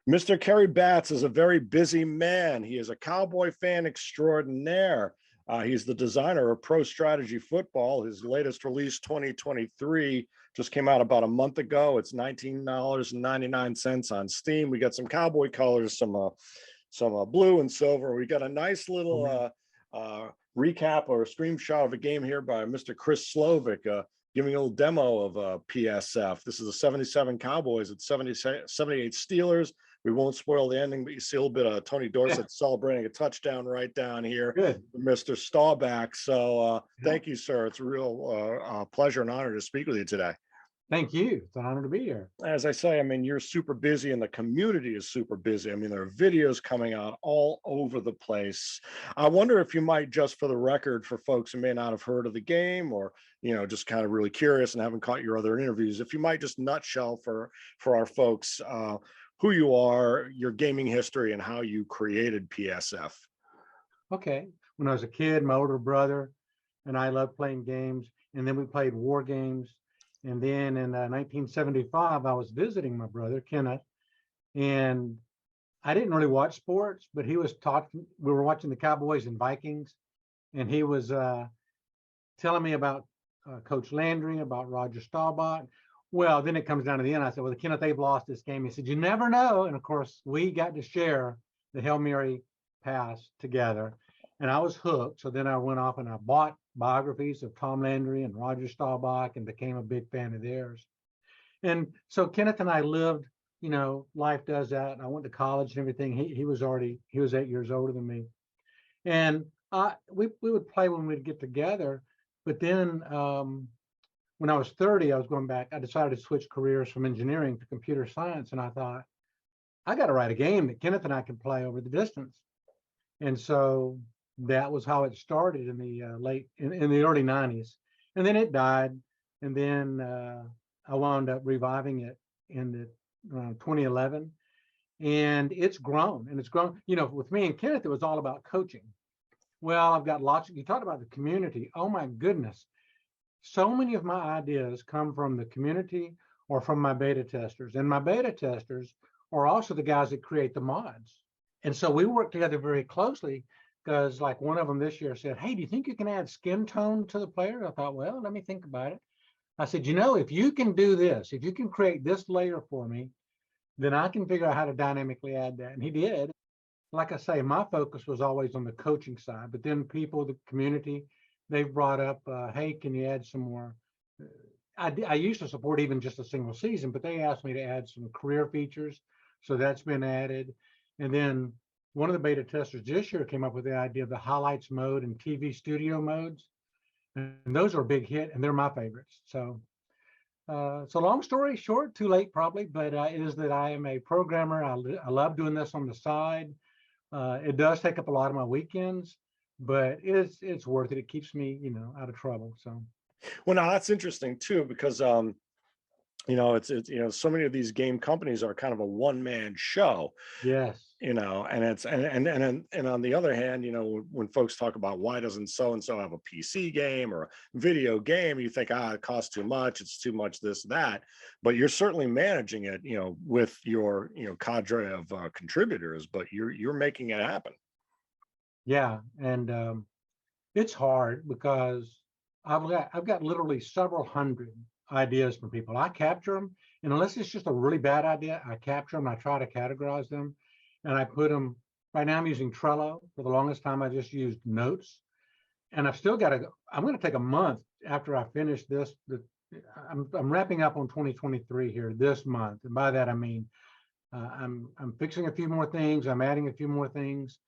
Mr. Kerry Batts is a very busy man. He is a Cowboy fan extraordinaire. He's the designer of Pro Strategy Football. His latest release, 2023, just came out about a month ago. It's $19.99 on Steam. We got some Cowboy colors, some blue and silver. We got a nice little recap or a screenshot of a game here by Mr. Chris Slovic, giving a little demo of PSF. This is the 77 Cowboys at 78 Steelers. We won't spoil the ending, but you see a little bit of Tony Dorsett celebrating a touchdown right down here. Good. Mr. Staubach. So thank you, sir. It's a real pleasure and honor to speak with you today. Thank you. It's an honor to be here. As I say, I mean, you're super busy and the community is super busy. I mean, there are videos coming out all over the place. I wonder if you might, just for the record, for folks who may not have heard of the game or, just kind of really curious and haven't caught your other interviews, if you might just nutshell for our folks, who you are, your gaming history, and how you created PSF. Okay. When I was a kid, my older brother and I loved playing games, and then we played war games. And then in 1975, I was visiting my brother, Kenneth, and I didn't really watch sports, but he was talking, we were watching the Cowboys and Vikings, and he was telling me about Coach Landry, about Roger Staubach. Well, then it comes down to the end. I said, well, Kenneth, they've lost this game. He said, you never know. And of course, we got to share the Hail Mary pass together, and I was hooked. So then I went off and I bought biographies of Tom Landry and Roger Staubach and became a big fan of theirs. And so Kenneth and I lived, life does that. I went to college and everything. He was 8 years older than me. And we would play when we'd get together. But then when I was 30, I was going back. I decided to switch careers from engineering to computer science. And I thought, I got to write a game that Kenneth and I can play over the distance. And so that was how it started in the in the early 90s. And then it died. And then I wound up reviving it in 2011. And it's grown. And it's grown. With me and Kenneth, it was all about coaching. Well, I've got you talked about the community. Oh, my goodness. So many of my ideas come from the community or from my beta testers. And my beta testers are also the guys that create the mods. And so we work together very closely, because like one of them this year said, hey, do you think you can add skin tone to the player? I thought, well, let me think about it. I said, if you can do this, if you can create this layer for me, then I can figure out how to dynamically add that. And he did. Like I say, my focus was always on the coaching side, but then people, the community, they've brought up, hey, can you add some more? I used to support even just a single season, but they asked me to add some career features. So that's been added. And then one of the beta testers this year came up with the idea of the highlights mode and TV studio modes. And those are a big hit, and they're my favorites. So long story short, too late probably, but is that I am a programmer. I love doing this on the side. It does take up a lot of my weekends, but it's worth it. It keeps me, out of trouble. So. Well, now that's interesting too, because it's so many of these game companies are kind of a one-man show. Yes. And it's and on the other hand, when folks talk about why doesn't so and so have a PC game or a video game, you think, it costs too much, it's too much, this, that. But you're certainly managing it, with your cadre of contributors, but you're making it happen. Yeah, and it's hard because I've got literally several hundred ideas from people. I capture them, and unless it's just a really bad idea, I capture them. I try to categorize them, and I put them. Right now, I'm using Trello. For the longest time, I just used Notes, and I've still got to. I'm going to take a month after I finish this. I'm wrapping up on 2023 here this month, and by that I mean I'm fixing a few more things. I'm adding a few more things,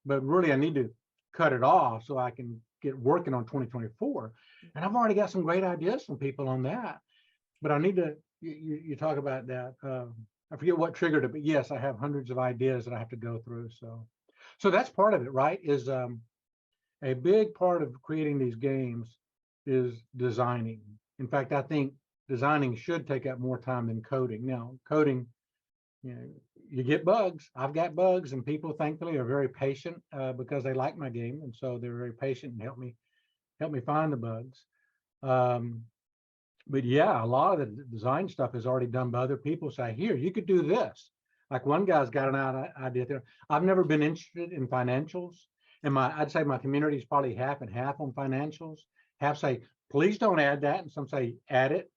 but really I need to cut it off so I can get working on 2024. And I've already got some great ideas from people on that, but I need to, you talk about that. I forget what triggered it, but yes, I have hundreds of ideas that I have to go through. So that's part of it, right? Is a big part of creating these games is designing. In fact, I think designing should take up more time than coding. Now, coding, you get bugs. I've got bugs, and people thankfully are very patient because they like my game, and so they're very patient and help me find the bugs. But yeah, a lot of the design stuff is already done by other people. Say, here, you could do this. Like one guy's got an idea there. I've never been interested in financials. And I'd say my community is probably half and half on financials. Half say, please don't add that. And some say, add it.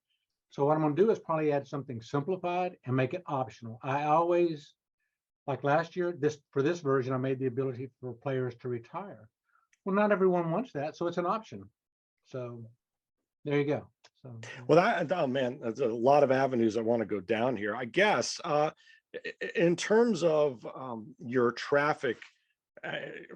So what I'm going to do is probably add something simplified and make it optional. I always, like last year, for this version, I made the ability for players to retire. Well, not everyone wants that, so it's an option. So there you go. So Well, oh man, there's a lot of avenues I want to go down here. I guess in terms of your traffic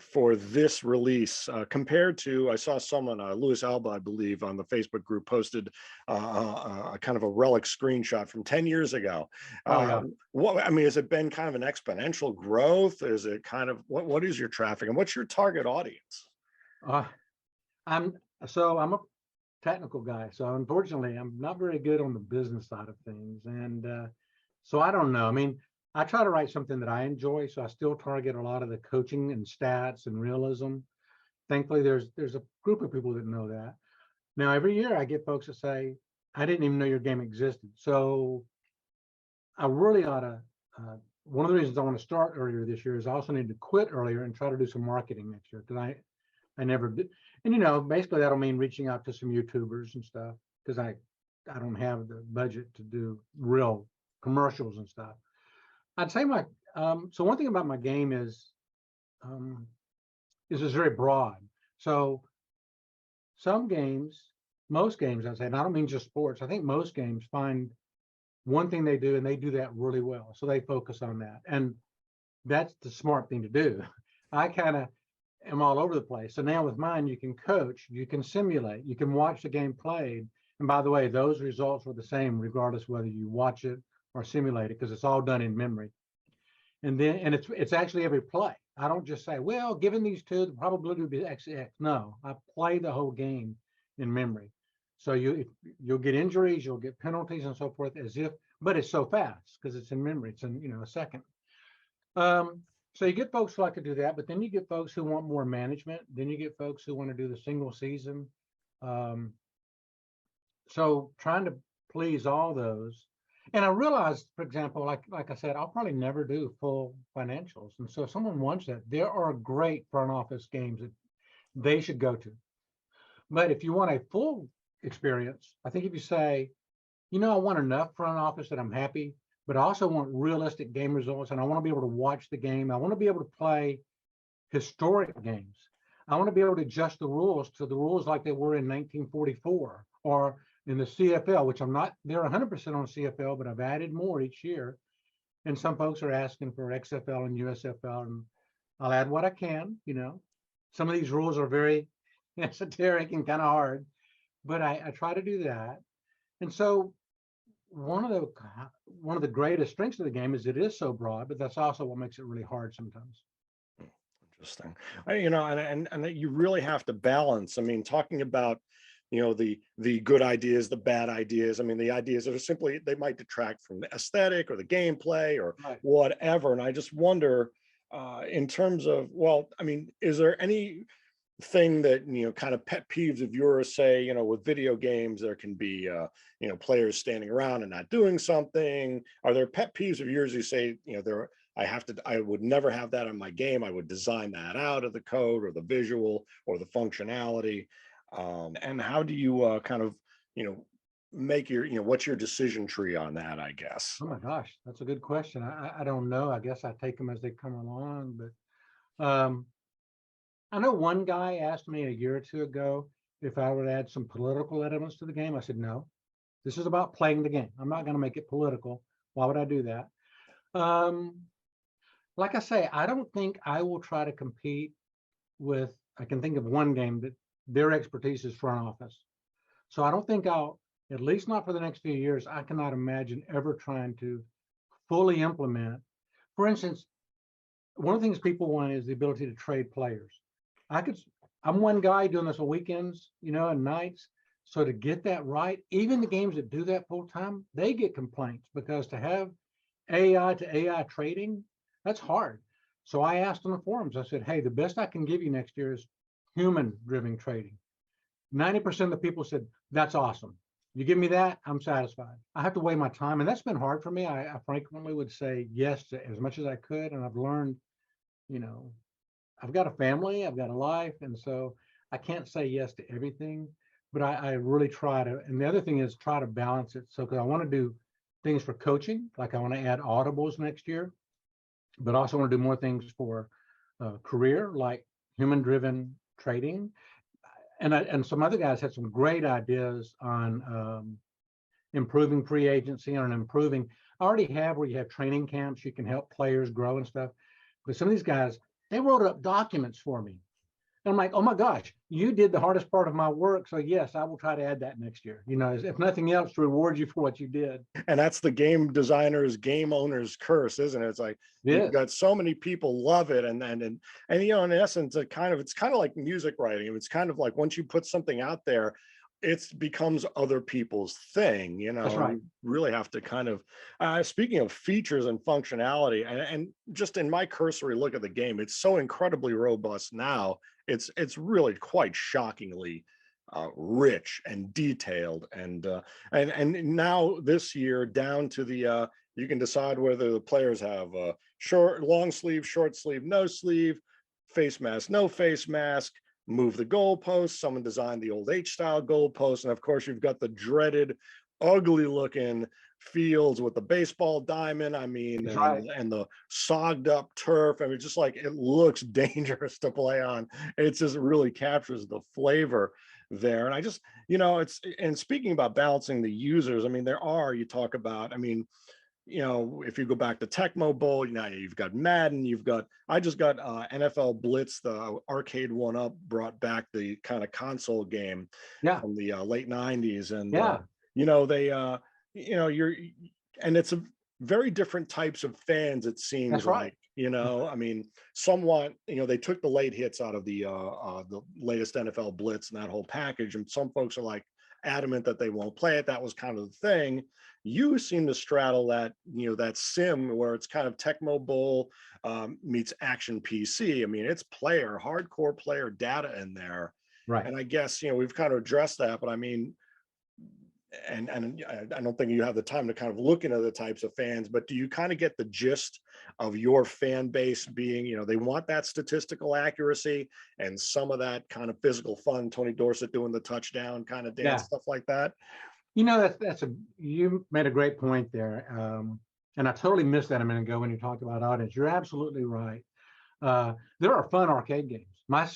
for this release compared to, I saw someone, Louis Alba, I believe, on the Facebook group posted a kind of a relic screenshot from 10 years ago. yeah. What, I mean, has it been kind of an exponential growth? Is it kind of, what is your traffic and what's your target audience? I'm a technical guy, so unfortunately I'm not very good on the business side of things, and so I don't know. I mean, I try to write something that I enjoy, so I still target a lot of the coaching and stats and realism. Thankfully, there's a group of people that know that. Now, every year I get folks that say, I didn't even know your game existed. So I really ought to, one of the reasons I want to start earlier this year is I also need to quit earlier and try to do some marketing next year, because I never did. And, you know, basically that'll mean reaching out to some YouTubers and stuff, because I don't have the budget to do real commercials and stuff. I'd say so one thing about my game is it's very broad. So some games, most games, I'd say, and I don't mean just sports, I think most games find one thing they do and they do that really well. So they focus on that. And that's the smart thing to do. I kind of am all over the place. So now with mine, you can coach, you can simulate, you can watch the game played. And by the way, those results are the same regardless whether you watch it or simulate it, because it's all done in memory. And it's actually every play. I don't just say, well, given these two, the probability would be X. No, I play the whole game in memory. So you'll get injuries, you'll get penalties and so forth, but it's so fast because it's in memory. It's in, a second. So you get folks who like to do that, but then you get folks who want more management. Then you get folks who want to do the single season. So trying to please all those. And I realized, for example, like I said, I'll probably never do full financials. And so if someone wants that, there are great front office games that they should go to. But if you want a full experience, I think if you say, I want enough front office that I'm happy, but I also want realistic game results, and I want to be able to watch the game. I want to be able to play historic games. I want to be able to adjust the rules to the rules like they were in 1944 or in the CFL, which I'm not there 100% on CFL, but I've added more each year. And some folks are asking for XFL and USFL, and I'll add what I can. Some of these rules are very esoteric and kind of hard, but I try to do that. And so one of the greatest strengths of the game is it is so broad, but that's also what makes it really hard sometimes. Interesting. And you really have to balance. I mean, talking about the good ideas, the bad ideas. I mean, the ideas that are simply, they might detract from the aesthetic or the gameplay or whatever. And I just wonder, in terms of, well, I mean, is there any thing that kind of pet peeves of yours? Say, with video games, there can be players standing around and not doing something. Are there pet peeves of yours you say, I would never have that in my game, I would design that out of the code or the visual or the functionality? And how do you kind of make your what's your decision tree on that, I guess? Oh my gosh, that's a good question. I don't know. I guess I take them as they come along, but I know one guy asked me a year or two ago if I would add some political elements to the game. I said, no, this is about playing the game. I'm not going to make it political. Why would I do that? Like I say, I don't think I will try to compete with, I can think of one game that their expertise is front office. So I don't think I'll, at least not for the next few years, I cannot imagine ever trying to fully implement. For instance, one of the things people want is the ability to trade players. I'm one guy doing this on weekends, and nights. So to get that right, even the games that do that full time, they get complaints because to have AI to AI trading, that's hard. So I asked on the forums, I said, hey, the best I can give you next year is human driven trading. 90% of the people said, that's awesome. You give me that, I'm satisfied. I have to weigh my time, and that's been hard for me. I frequently would say yes to as much as I could, and I've learned, you know, I've got a family, I've got a life, and so I can't say yes to everything, but I really try to. And the other thing is try to balance it. So, because I want to do things for coaching, like I want to add audibles next year, but also want to do more things for career, like human-driven trading. And some other guys had some great ideas on improving free agency, on improving. I already have where you have training camps, you can help players grow and stuff. But some of these guys, they wrote up documents for me. And I'm like, oh my gosh, you did the hardest part of my work. So yes, I will try to add that next year. You know, if nothing else, to reward you for what you did. And that's the game designer's, game owner's curse, isn't it? It's like you've Yes, got so many people love it, and you know, in essence, it's kind of like music writing. It's kind of like once you put something out there, it becomes other people's thing, you that's know, and right. you really have to kind of speaking of features and functionality, and just in my cursory look at the game, it's so incredibly robust now. It's really quite shockingly rich and detailed, and now this year down to the you can decide whether the players have short, long sleeve, short sleeve, no sleeve, face mask, no face mask, move the goalposts. Someone designed the old H style goalposts, and of course you've got the dreaded, ugly looking fields with the baseball diamond. I mean, That's right. and the sogged up turf. I mean, just like it looks dangerous to play on. It just really captures the flavor there. And I just, you know, it's, and speaking about balancing the users, I mean, you talk about, I mean, you know, if you go back to Tecmo Bowl, now you've got Madden, I just got NFL Blitz, the arcade one up, brought back the kind of console game Yeah, from the late 90s. And, yeah, you know, and it's a very different types of fans, it seems that's right. like, you know, I mean, somewhat, you know, they took the late hits out of the latest NFL Blitz and that whole package. And some folks are like adamant that they won't play it. That was kind of the thing. You seem to straddle that, you know, that sim where it's kind of Tecmo Bowl meets action PC. I mean, it's hardcore player data in there. Right. And I guess, you know, we've kind of addressed that, but I mean, and I don't think you have the time to kind of look into the types of fans, but do you kind of get the gist of your fan base being, you know, they want that statistical accuracy and some of that kind of physical fun, Tony Dorsett doing the touchdown kind of dance, Yeah. stuff like that? You know, you made a great point there. And I totally missed that a minute ago when you talked about audience. You're absolutely right. There are fun arcade games. My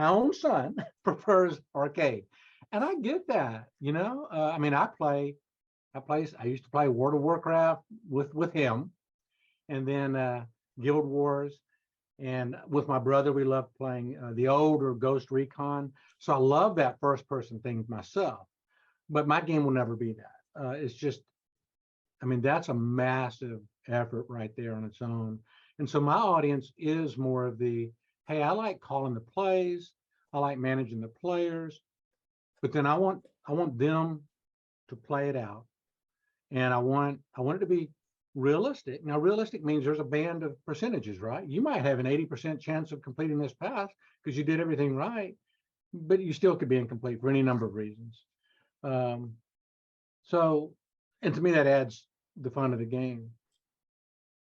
own son, prefers arcade. And I get that, you know. I mean, I used to play World of Warcraft with him, and then Guild Wars. And with my brother, we loved playing the older Ghost Recon. So I love that first person thing myself. But my game will never be that. It's just, I mean, that's a massive effort right there on its own. And so my audience is more of the, hey, I like calling the plays, I like managing the players, but then I want them to play it out. And I want it to be realistic. Now, realistic means there's a band of percentages, right? You might have an 80% chance of completing this pass because you did everything right, but you still could be incomplete for any number of reasons. Um, so, and to me, that adds the fun of the game.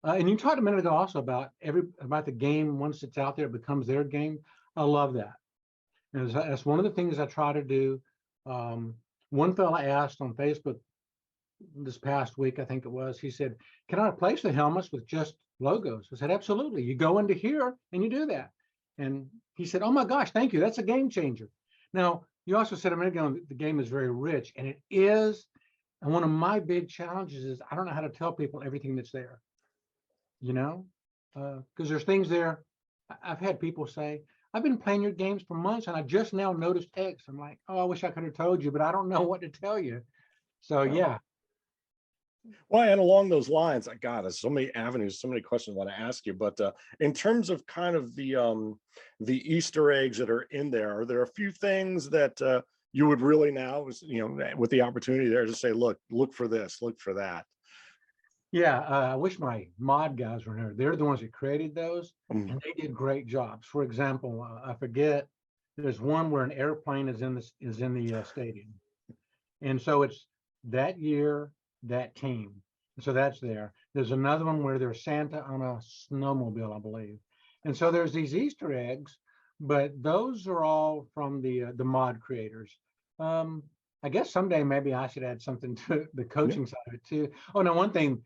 And you talked a minute ago also about the game. Once it's out there, it becomes their game. I love that. And that's one of the things I try to do. One fella asked on Facebook this past week, I think it was, he said, can I replace the helmets with just logos? I said, absolutely. You go into here and you do that. And he said, oh my gosh, thank you. That's a game changer. Now, you also said a minute ago, the game is very rich, and it is. And one of my big challenges is I don't know how to tell people everything that's there, you know, because there's things there. I've had people say, I've been playing your games for months and I just now noticed X. I'm like, oh, I wish I could have told you, but I don't know what to tell you. So yeah, Well, and along those lines, God, there's so many avenues, so many questions I want to ask you. But in terms of kind of the Easter eggs that are in there, are there a few things that you would really now, you know, with the opportunity there to say, look for this, look for that? yeah. I wish my mod guys were there. They're the ones that created those, Mm. and they did great jobs. For example, I forget. There's one where an airplane is in the stadium, And so it's that year, that team. So that's there. There's another one where there's Santa on a snowmobile, I believe. And so there's these Easter eggs, but those are all from the mod creators. Um, I guess someday maybe I should add something to the coaching side of it too. Oh, no, one thing,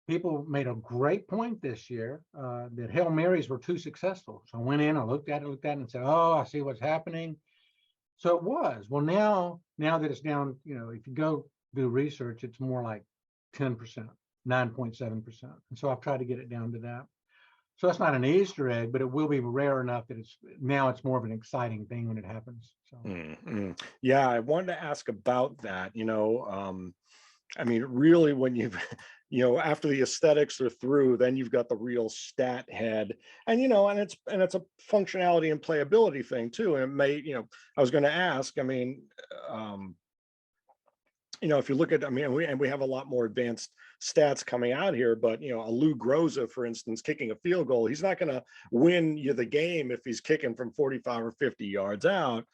people made a great point this year that Hail Marys were too successful. So I went in, I looked at it, and said, oh, I see what's happening. So it was. Well, now that it's down, if you go do research, it's more like 10%, 9.7%. And so I've tried to get it down to that. So that's not an Easter egg, but it will be rare enough that it's more of an exciting thing when it happens. So Yeah, I wanted to ask about that. I mean, really, when you've, after the aesthetics are through, then you've got the real stat head, and it's a functionality and playability thing too. And it may, I was going to ask. I mean, if you look at, I mean, we have a lot more advanced stats coming out here, but a Lou Groza, for instance, kicking a field goal, he's not going to win you the game if he's kicking from 45 or 50 yards out.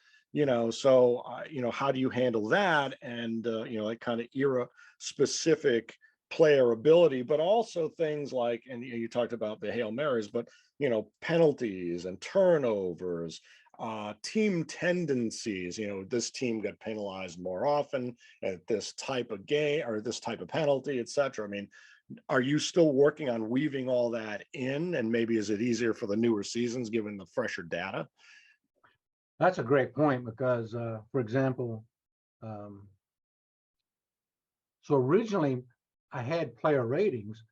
So how do you handle that? And like kind of era specific player ability, but also things like, and you talked about the Hail Marys, but penalties and turnovers, team tendencies. This team got penalized more often at this type of game or this type of penalty, etc. I mean, are you still working on weaving all that in, and maybe is it easier for the newer seasons given the fresher data? that's a great point because, for example, so originally I had player ratings,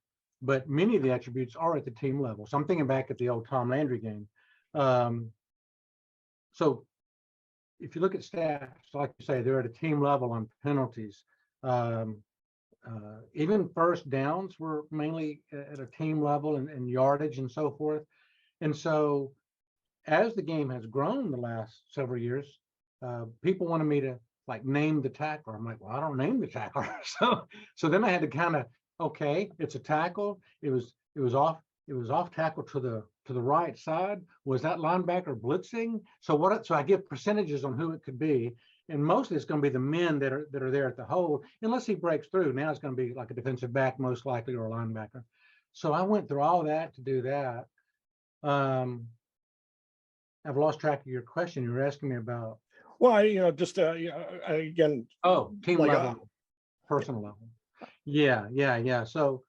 but many of the attributes are at the team level. So I'm thinking back at the old Tom Landry game. So if you look at stats, like you say, they're at a team level on penalties. Even first downs were mainly at a team level and yardage and so forth. And so as the game has grown the last several years, people wanted me to like name the tackler. I'm like, well, I don't name the tackler. So then I had to kind of, okay, it's a tackle. It was off tackle to the right side. Was that linebacker blitzing? So I give percentages on who it could be. And mostly it's going to be the men that are there at the hole, unless he breaks through. Now it's going to be like a defensive back, most likely, or a linebacker. So I went through all that to do that. I've lost track of your question. You were asking me about. Well, just again. Oh, team like level, personal level. Yeah. So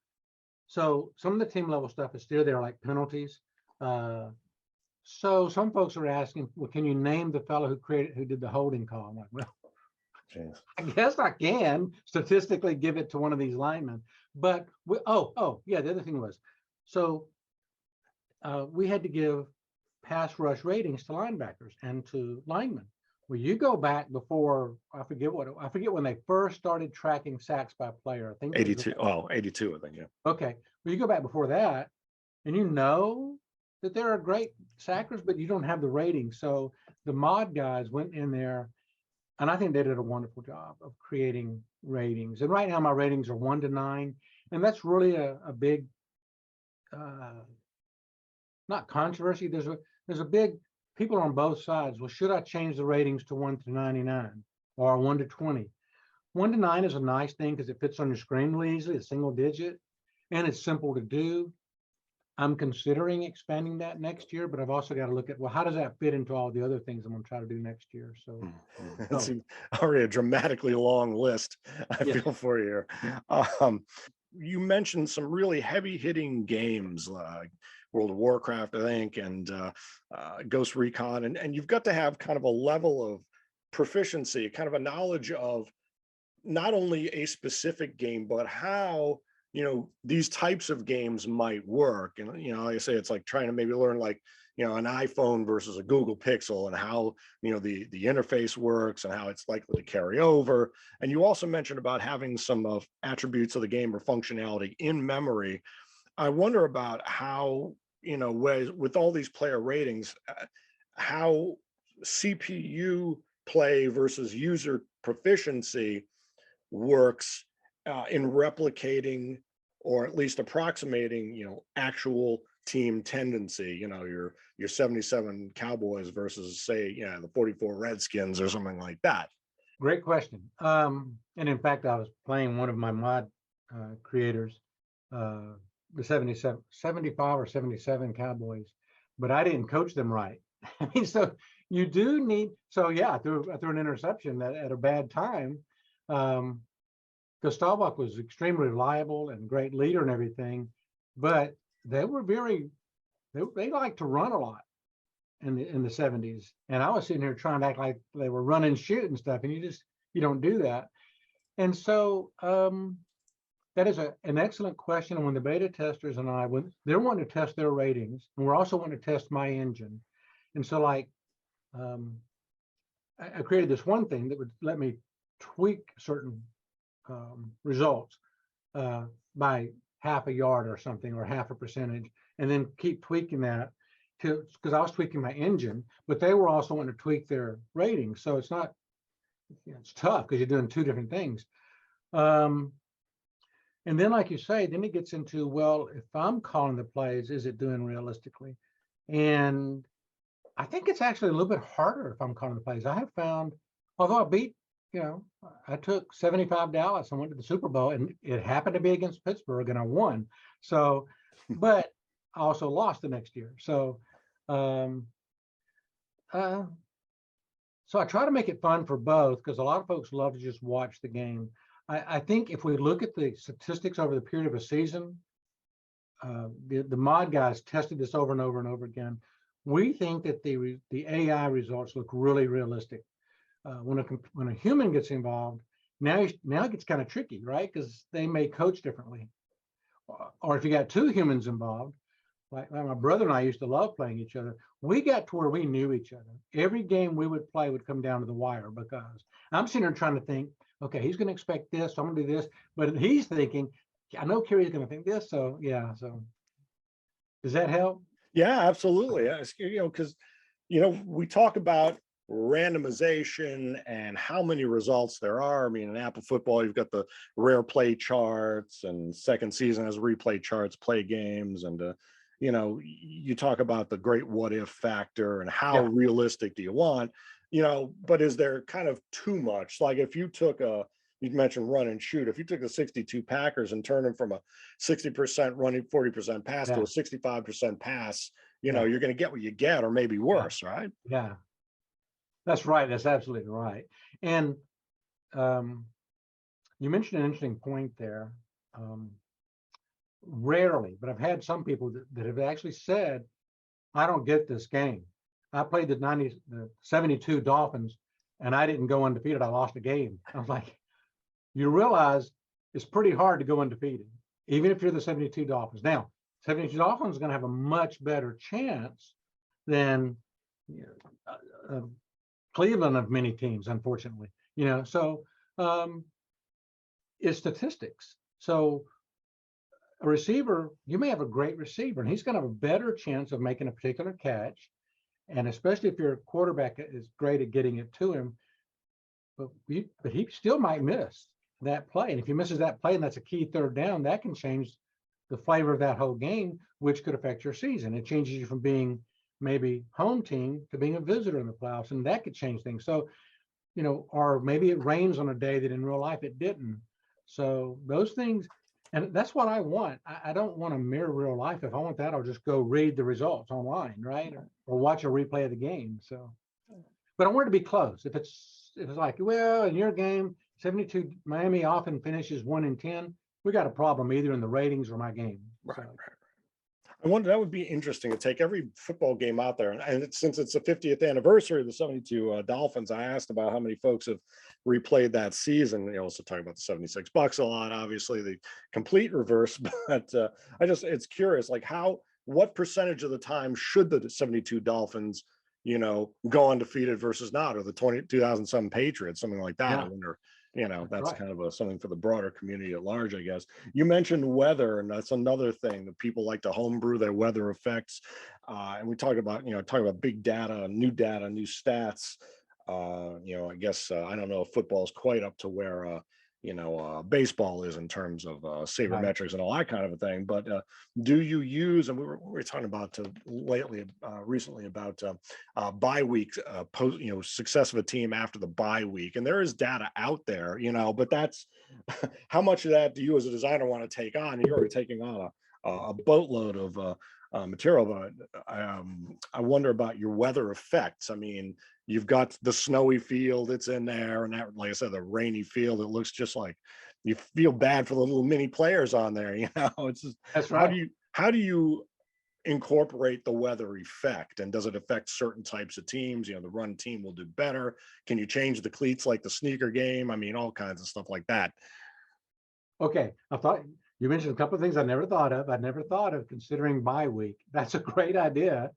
some of the team level stuff is still there, like penalties. So some folks are asking, well, can you name the fellow who did the holding call? I'm like, well, Geez. I guess I can statistically give it to one of these linemen. But the other thing was, so we had to give pass rush ratings to linebackers and to linemen. Well, you go back before, I forget when they first started tracking sacks by player. I think 82. 82, I think, yeah. Okay. Well, you go back before that, and that there are great sackers, but you don't have the ratings. So the mod guys went in there, and I think they did a wonderful job of creating ratings. And right now my ratings are 1 to 9, and that's really a big, not controversy. There's a big, people on both sides. Well, should I change the ratings to 1 to 99 or 1 to 20? 1 to 9 is a nice thing because it fits on your screen really easily, a single digit, and it's simple to do. I'm considering expanding that next year, but I've also got to look at, well, how does that fit into all the other things I'm going to try to do next year? So it's already a dramatically long list. I feel for you. You mentioned some really heavy hitting games like World of Warcraft, I think, and Ghost Recon, and you've got to have kind of a level of proficiency, kind of a knowledge of not only a specific game, but how these types of games might work. And like I say, it's like trying to maybe learn like an iPhone versus a Google Pixel, and how the interface works and how it's likely to carry over. And you also mentioned about having some of attributes of the game or functionality in memory. I wonder about how with all these player ratings, how CPU play versus user proficiency works in replicating or at least approximating actual team tendency, your 77 Cowboys versus, say, the 44 Redskins or something like that. Great question. And in fact, I was playing one of my mod creators, the 77, 75 or 77 Cowboys, but I didn't coach them right. I mean, so you do need, so yeah, I threw an interception at a bad time. Because Staubach was extremely reliable and great leader and everything, but they were they like to run a lot in the 70s. And I was sitting here trying to act like they were run and shoot and stuff, and you don't do that. And so that is an excellent question. And when the beta testers and when they're wanting to test their ratings, and we're also wanting to test my engine. And so like I created this one thing that would let me tweak certain results by half a yard or something, or half a percentage, and then keep tweaking that because I was tweaking my engine, but they were also wanting to tweak their ratings. So it's not, it's tough because you're doing two different things. And then, like you say, then it gets into, well, if I'm calling the plays, is it doing realistically? And I think it's actually a little bit harder if I'm calling the plays. I have found, although I beat, I took 75 Dallas and went to the Super Bowl, and it happened to be against Pittsburgh, and I won. So, but I also lost the next year. So, so I try to make it fun for both, because a lot of folks love to just watch the game. I think if we look at the statistics over the period of a season, the mod guys tested this over and over and over again. We think that the AI results look really realistic. When a human gets involved, now it gets kind of tricky, right? Because they may coach differently. Or if you got two humans involved, like my brother and I used to love playing each other. We got to where we knew each other. Every game we would play would come down to the wire, because I'm sitting there trying to think, okay, he's going to expect this, so I'm going to do this. But he's thinking, I know Kerry's going to think this. So yeah. So does that help? Yeah, absolutely. Because we talk about randomization and how many results there are. I mean, in Apple football, you've got the rare play charts, and second season has replay charts, play games, and you talk about the great what if factor and how realistic do you want, but is there kind of too much? Like if you took you mentioned run and shoot. If you took the 62 Packers and turned them from a 60% running, 40% pass to a 65% pass, you're going to get what you get, or maybe worse, right? Yeah, that's right. That's absolutely right. And you mentioned an interesting point there. Rarely, but I've had some people that have actually said, I don't get this game. I played the 72 Dolphins, and I didn't go undefeated. I lost a game. I was like, you realize it's pretty hard to go undefeated, even if you're the 72 Dolphins. Now, 72 Dolphins is going to have a much better chance than Cleveland of many teams, unfortunately. So it's statistics. So a receiver, you may have a great receiver, and he's going to have a better chance of making a particular catch. And especially if your quarterback is great at getting it to him, but he still might miss that play. And if he misses that play, and that's a key third down, that can change the flavor of that whole game, which could affect your season. It changes you from being maybe home team to being a visitor in the playoffs, and that could change things. So, or maybe it rains on a day that in real life it didn't. So those things, and that's what I want. I don't want to mirror real life. If I want that, I'll just go read the results online, right? Or watch a replay of the game. So, but I want it to be close. If it's like, well, in your game, 72 Miami often finishes 1-10. We got a problem either in the ratings or my game. Right. So. I wonder, that would be interesting to take every football game out there. And since it's the 50th anniversary of the 72 Dolphins, I asked about how many folks have replayed that season. You also talk about the 76 Bucks a lot, obviously the complete reverse, but it's curious, like what percentage of the time should the 72 Dolphins, go undefeated versus not, or the 2007 Patriots, something like that. I wonder, that's right. Kind of something for the broader community at large, I guess. You mentioned weather, and that's another thing that people like to homebrew their weather effects. And we talk about big data, new stats. I guess I don't know if football is quite up to where baseball is in terms of Right. sabermetrics and all that kind of a thing. But do you use, and we were talking about recently about bye week, post, success of a team after the bye week, and there is data out there, but that's how much of that do you as a designer want to take on? You're already taking on a boatload of material, but I wonder about your weather effects. I mean, you've got the snowy field that's in there, and that, like I said, the rainy field. It looks just like you feel bad for the little mini players on there. It's just, That's how right. do you incorporate the weather effect, and does it affect certain types of teams? The run team will do better. Can you change the cleats like the sneaker game? I mean, all kinds of stuff like that. Okay, I thought you mentioned a couple of things I never thought of. I never thought of considering bye week. That's a great idea.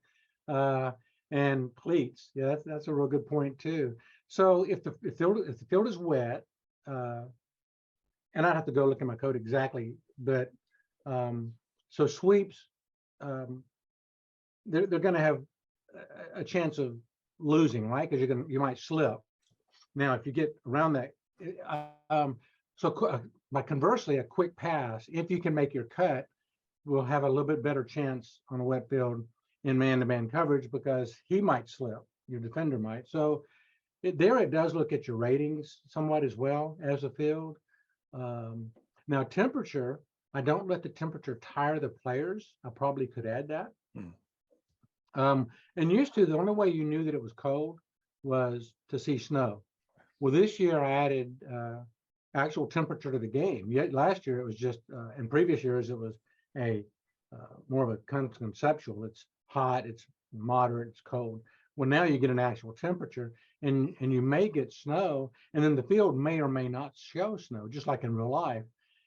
And cleats, yeah, that's a real good point too. So if the field is wet, and I'd have to go look at my code exactly, but so sweeps, they're going to have a chance of losing, right? Because you might slip. Now, if you get around that, but conversely, a quick pass, if you can make your cut, will have a little bit better chance on a wet field in man-to-man coverage, because he might slip, your defender might. So it does look at your ratings somewhat as well as a field. Now, temperature, I don't let the temperature tire the players. I probably could add that. And used to, the only way you knew that it was cold was to see snow. Well, this year I added actual temperature to the game. Yet last year it was just, in previous years it was a more of a conceptual. It's hot, it's moderate, it's cold. Well, now you get an actual temperature, and you may get snow, and then the field may or may not show snow, just like in real life.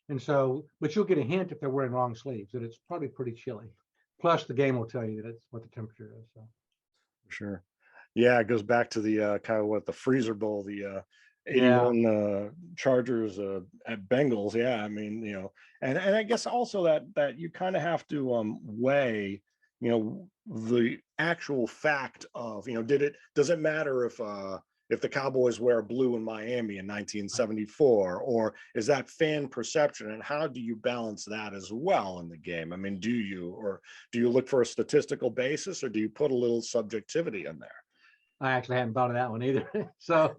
And so, but you'll get a hint if they're wearing long sleeves that it's probably pretty chilly. Plus, the game will tell you that it's what the temperature is. So. Sure. Yeah, it goes back to the kind of what the freezer bowl, the Yeah. 81 Chargers at Bengals. Yeah, I mean, and I guess also that you kind of have to weigh, the actual fact of, does it matter if the Cowboys wear blue in Miami in 1974, or is that fan perception, and how do you balance that as well in the game? I mean, do you look for a statistical basis, or do you put a little subjectivity in there? I actually hadn't thought of that one either. So,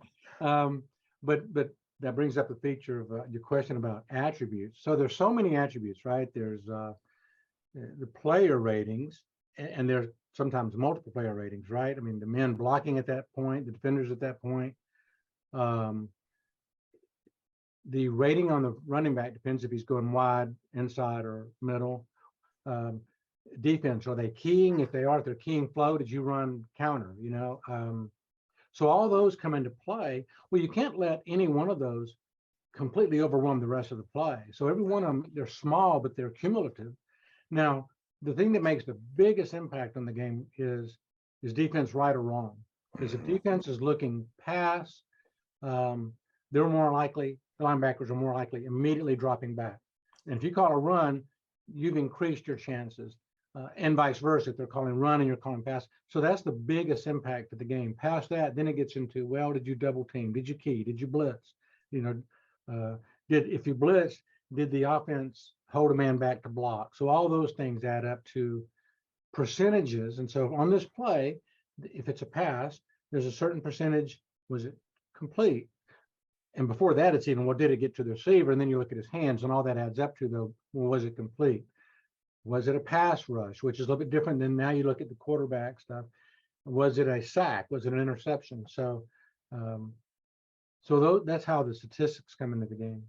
but that brings up the feature of your question about attributes. So there's so many attributes, right? There's the player ratings, and there's sometimes multiple player ratings, right? I mean, the men blocking at that point, the defenders at that point. The rating on the running back depends if he's going wide, inside, or middle. Defense, are they keying? If they are, if they're keying flow, did you run counter? So all those come into play. Well, you can't let any one of those completely overwhelm the rest of the play. So every one of them, they're small, but they're cumulative. Now, the thing that makes the biggest impact on the game is defense right or wrong? Because if defense is looking pass, they're more likely, the linebackers are more likely immediately dropping back. And if you call a run, you've increased your chances. And vice versa, if they're calling run and you're calling pass. So that's the biggest impact of the game. Past that, then it gets into, well, did you double team? Did you key? Did you blitz? If you blitz, did the offense hold a man back to block? So all those things add up to percentages. And so on this play, if it's a pass, there's a certain percentage, was it complete? And before that, it's even, well, did it get to the receiver? And then you look at his hands, and all that adds up to well, was it complete? Was it a pass rush, which is a little bit different than now you look at the quarterback stuff. Was it a sack? Was it an interception? So, that's how the statistics come into the game.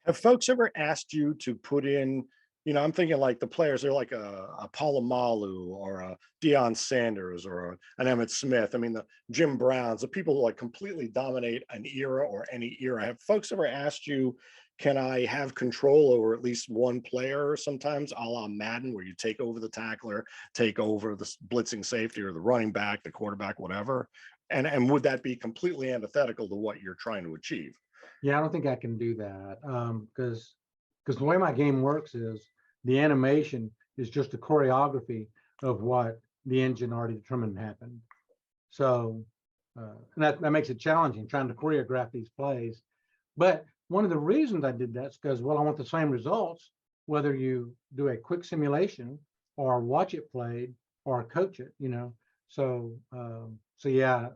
Have folks ever asked you to put in, I'm thinking like the players, they're like a Palomalu or a Deion Sanders or an Emmitt Smith. I mean, the Jim Browns, the people who like completely dominate an era or any era. Have folks ever asked you, can I have control over at least one player sometimes, a la Madden, where you take over the tackler, take over the blitzing safety or the running back, the quarterback, whatever? And would that be completely antithetical to what you're trying to achieve? Yeah, I don't think I can do that, because the way my game works is the animation is just a choreography of what the engine already determined happened. So and that makes it challenging trying to choreograph these plays. But one of the reasons I did that is because, well, I want the same results, whether you do a quick simulation or watch it played or coach it, So, so yeah,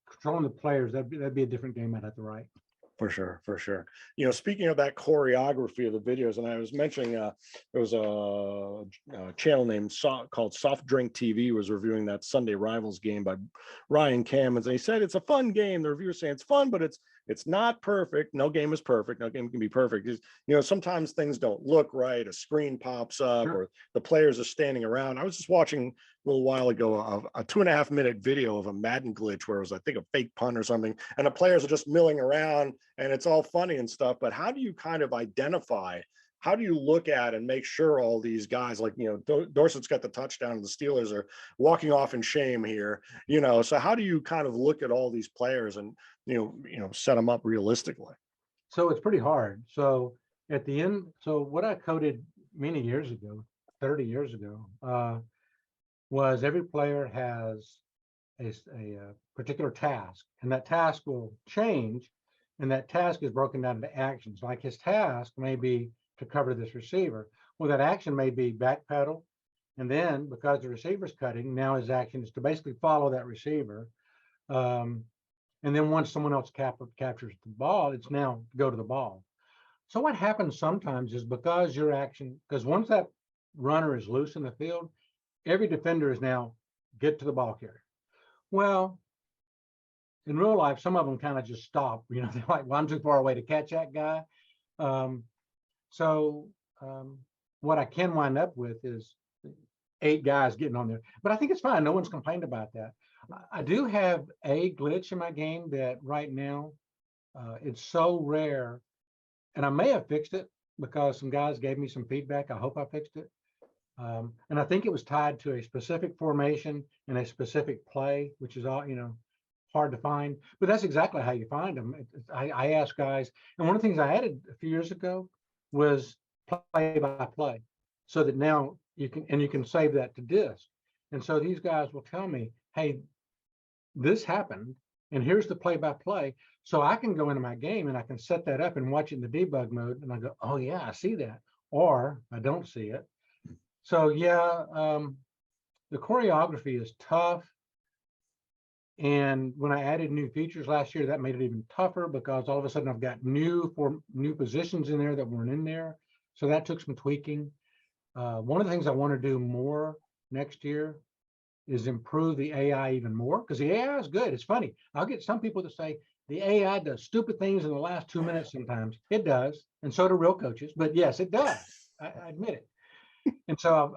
controlling the players, that'd be a different game I'd have to write. For sure, for sure. Speaking of that choreography of the videos, and I was mentioning there was a channel named called Soft Drink TV was reviewing that Sunday Rivals game by Ryan Cammons, and he said it's a fun game. The reviewers say it's fun, but it's not perfect. No game is perfect. No game can be perfect. Sometimes things don't look right. A screen pops up, Sure. or the players are standing around. I was just watching a little while ago of a 2.5-minute video of a Madden glitch where it was, I think, a fake punt or something, and the players are just milling around, and it's all funny and stuff. But how do you kind of identify? How do you look at and make sure all these guys, like, Dorsett's got the touchdown and the Steelers are walking off in shame here, so how do you kind of look at all these players and, set them up realistically? So it's pretty hard. So at the end, so what I coded many years ago, 30 years ago, was every player has a particular task, and that task will change, and that task is broken down into actions. Like his task may be to cover this receiver. Well, that action may be backpedal, and then because the receiver's cutting, now his action is to basically follow that receiver. And then once someone else captures the ball, it's now go to the ball. So what happens sometimes is because your action, because once that runner is loose in the field, every defender is now get to the ball carrier. Well, in real life, some of them kind of just stop. They're like, well, I'm too far away to catch that guy. What I can wind up with is 8 guys getting on there. But I think it's fine. No one's complained about that. I do have a glitch in my game that right now, it's so rare, and I may have fixed it because some guys gave me some feedback. I hope I fixed it. And I think it was tied to a specific formation and a specific play, which is all, hard to find, but that's exactly how you find them. I ask guys, and one of the things I added a few years ago was play by play, so that now you can save that to disk. And so these guys will tell me, hey, this happened, and here's the play by play. So I can go into my game and I can set that up and watch it in the debug mode, and I go, oh yeah, I see that, or I don't see it. So yeah, the choreography is tough. And when I added new features last year, that made it even tougher because all of a sudden I've got new positions in there that weren't in there. So that took some tweaking. One of the things I want to do more next year is improve the AI even more, because the AI is good. It's funny. I'll get some people to say the AI does stupid things in the last 2 minutes sometimes. It does. And so do real coaches. But yes, it does. I admit it. And so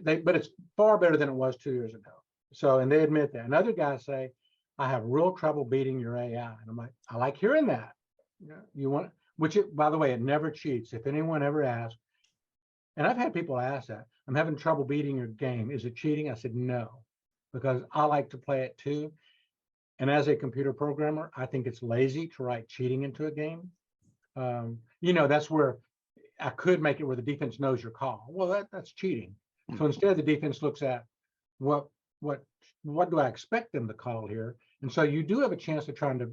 but it's far better than it was 2 years ago. So, and they admit that. And other guys say, I have real trouble beating your AI. And I'm like, I like hearing that. You want, by the way, it never cheats. If anyone ever asks, and I've had people ask that, I'm having trouble beating your game. Is it cheating? I said, no, because I like to play it too. And as a computer programmer, I think it's lazy to write cheating into a game. That's where I could make it where the defense knows your call. Well, that's cheating. So instead, the defense looks at what do I expect them to call here? And so you do have a chance of trying to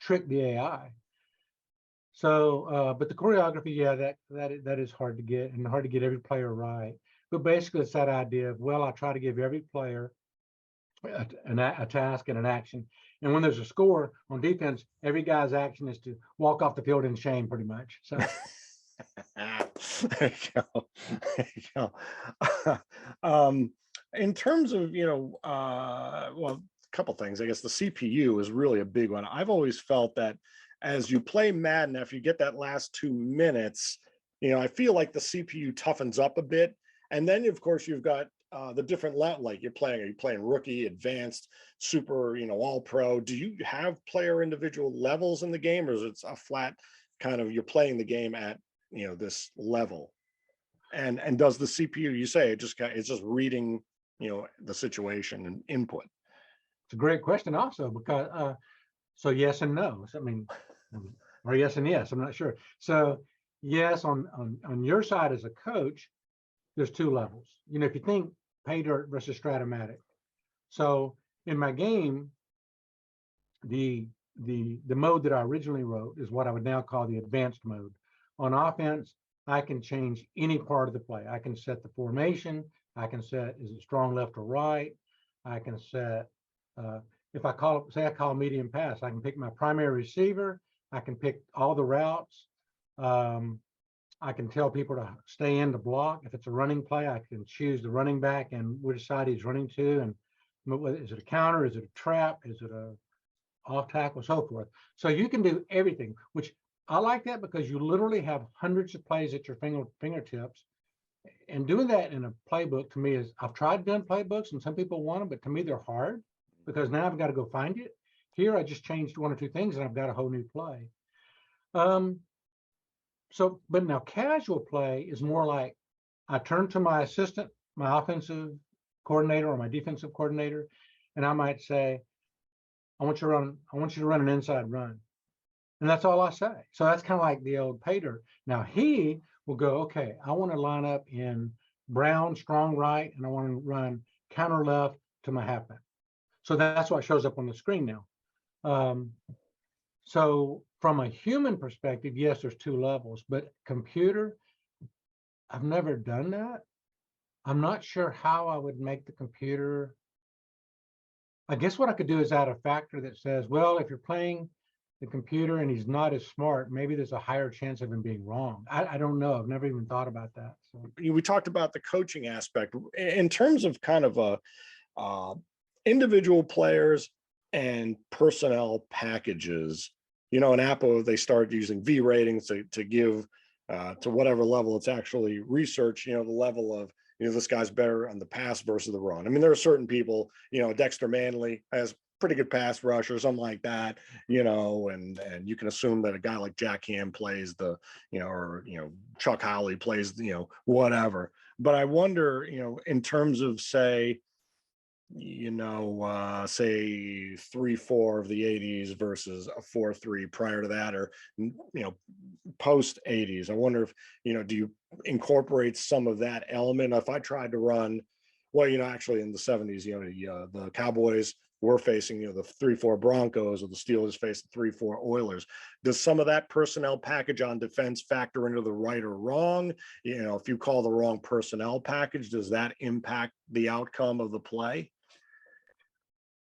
trick the AI. So, but the choreography, yeah, that is hard to get, and hard to get every player right. But basically, it's that idea of, well, I try to give every player a task and an action. And when there's a score on defense, every guy's action is to walk off the field in shame, pretty much. So. There you go. There you go. In terms of, well, a couple things. I guess the CPU is really a big one. I've always felt that as you play Madden, if you get that last 2 minutes, I feel like the CPU toughens up a bit. And then, of course, you've got the different level, like are you playing rookie, advanced, super, all pro? Do you have player individual levels in the game, or is it a flat kind of, you're playing the game at, this level? And does the CPU, you say it's just reading, the situation and input? It's a great question also, because so yes and no. So, I mean, or yes and yes, I'm not sure. So yes, on your side as a coach, there's 2 levels. If you think Paydirt versus Strat-O-Matic. So in my game, the the mode that I originally wrote is what I would now call the advanced mode. On offense, I can change any part of the play. I can set the formation. I can set, is it strong left or right? I can set, if I call, say I call medium pass, I can pick my primary receiver. I can pick all the routes. I can tell people to stay in the block. If it's a running play, I can choose the running back and which side he's running to. And is it a counter? Is it a trap? Is it a off tackle? So forth. So you can do everything, which I like that because you literally have hundreds of plays at your fingertips. And doing that in a playbook to me is, I've tried doing playbooks and some people want them, but to me they're hard because now I've got to go find it. Here I just changed one or two things and I've got a whole new play. So, but now casual play is more like I turn to my assistant, my offensive coordinator or my defensive coordinator, and I might say, I want you to run an inside run. And that's all I say. So that's kind of like the old Paydirt. Now he will go, okay, I want to line up in brown, strong right, and I want to run counter left to my halfback. So that's what shows up on the screen now. So from a human perspective, yes, there's two levels, but computer, I've never done that. I'm not sure how I would make the computer. I guess what I could do is add a factor that says, well, if you're playing the computer and he's not as smart, maybe there's a higher chance of him being wrong. I don't know. I've never even thought about that. So we talked about the coaching aspect in terms of kind of individual players and personnel packages. You know, in APBA, they started using V ratings to give to whatever level it's actually research, you know, the level of, you know, this guy's better on the pass versus the run. I mean, there are certain people, you know, Dexter Manley has pretty good pass rush or something like that, you know, and you can assume that a guy like Jack Ham plays the, you know, or, you know, Chuck Howley plays, you know, whatever. But I wonder, you know, in terms of say, you know, say 3-4 of the 80s versus a 4-3 prior to that, or, you know, post 80s. I wonder if, you know, do you incorporate some of that element? If I tried to run, well, you know, actually in the 70s, you know, the Cowboys were facing, you know, the 3-4 Broncos, or the Steelers faced the 3-4 Oilers. Does some of that personnel package on defense factor into the right or wrong? You know, if you call the wrong personnel package, does that impact the outcome of the play?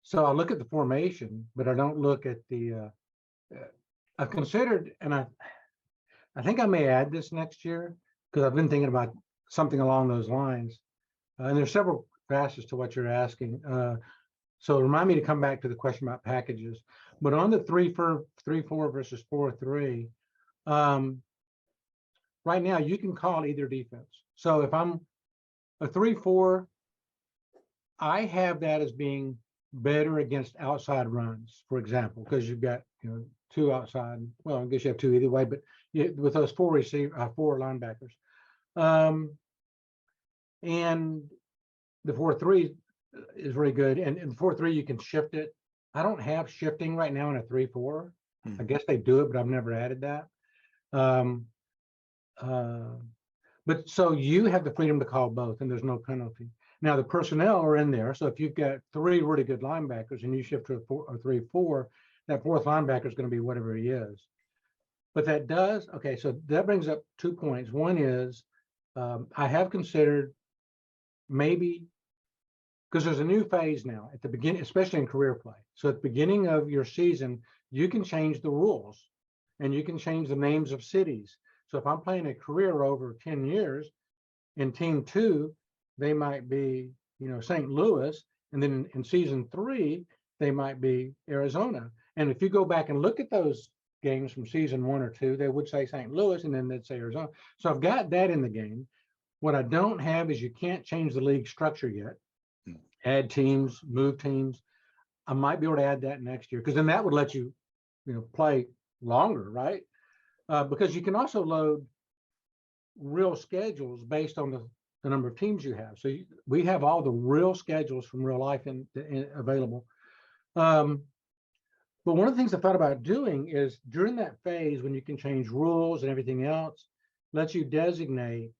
So I look at the formation, but I don't look at the, I've considered, and I think I may add this next year because I've been thinking about something along those lines. And there's several facets to what you're asking. So remind me to come back to the question about packages, but on the 3-4 versus 4-3, right now you can call either defense. So if I'm a 3-4, I have that as being better against outside runs, for example, because you've got, you know, two outside. Well, I guess you have two either way, but with those four linebackers, and the 4-3 is very good. And in 4-3 you can shift it. I don't have shifting right now in a 3-4. I guess they do it, but I've never added that. But so you have the freedom to call both, and there's no penalty. Now the personnel are in there. So if you've got three really good linebackers and you shift to a 3-4, that fourth linebacker is going to be whatever he is. But that does, okay, so that brings up 2 points. One is I have considered maybe, because there's a new phase now at the beginning, especially in career play. So at the beginning of your season, you can change the rules and you can change the names of cities. So if I'm playing a career over 10 years, in team 2, they might be, you know, St. Louis, and then in season 3, they might be Arizona. And if you go back and look at those games from season 1 or 2, they would say St. Louis, and then they'd say Arizona. So I've got that in the game. What I don't have is you can't change the league structure yet. Add teams, move teams. I might be able to add that next year, because then that would let you, you know, play longer, right? Because you can also load real schedules based on the number of teams you have. So we have all the real schedules from real life available. But one of the things I thought about doing is during that phase when you can change rules and everything else, lets you designate,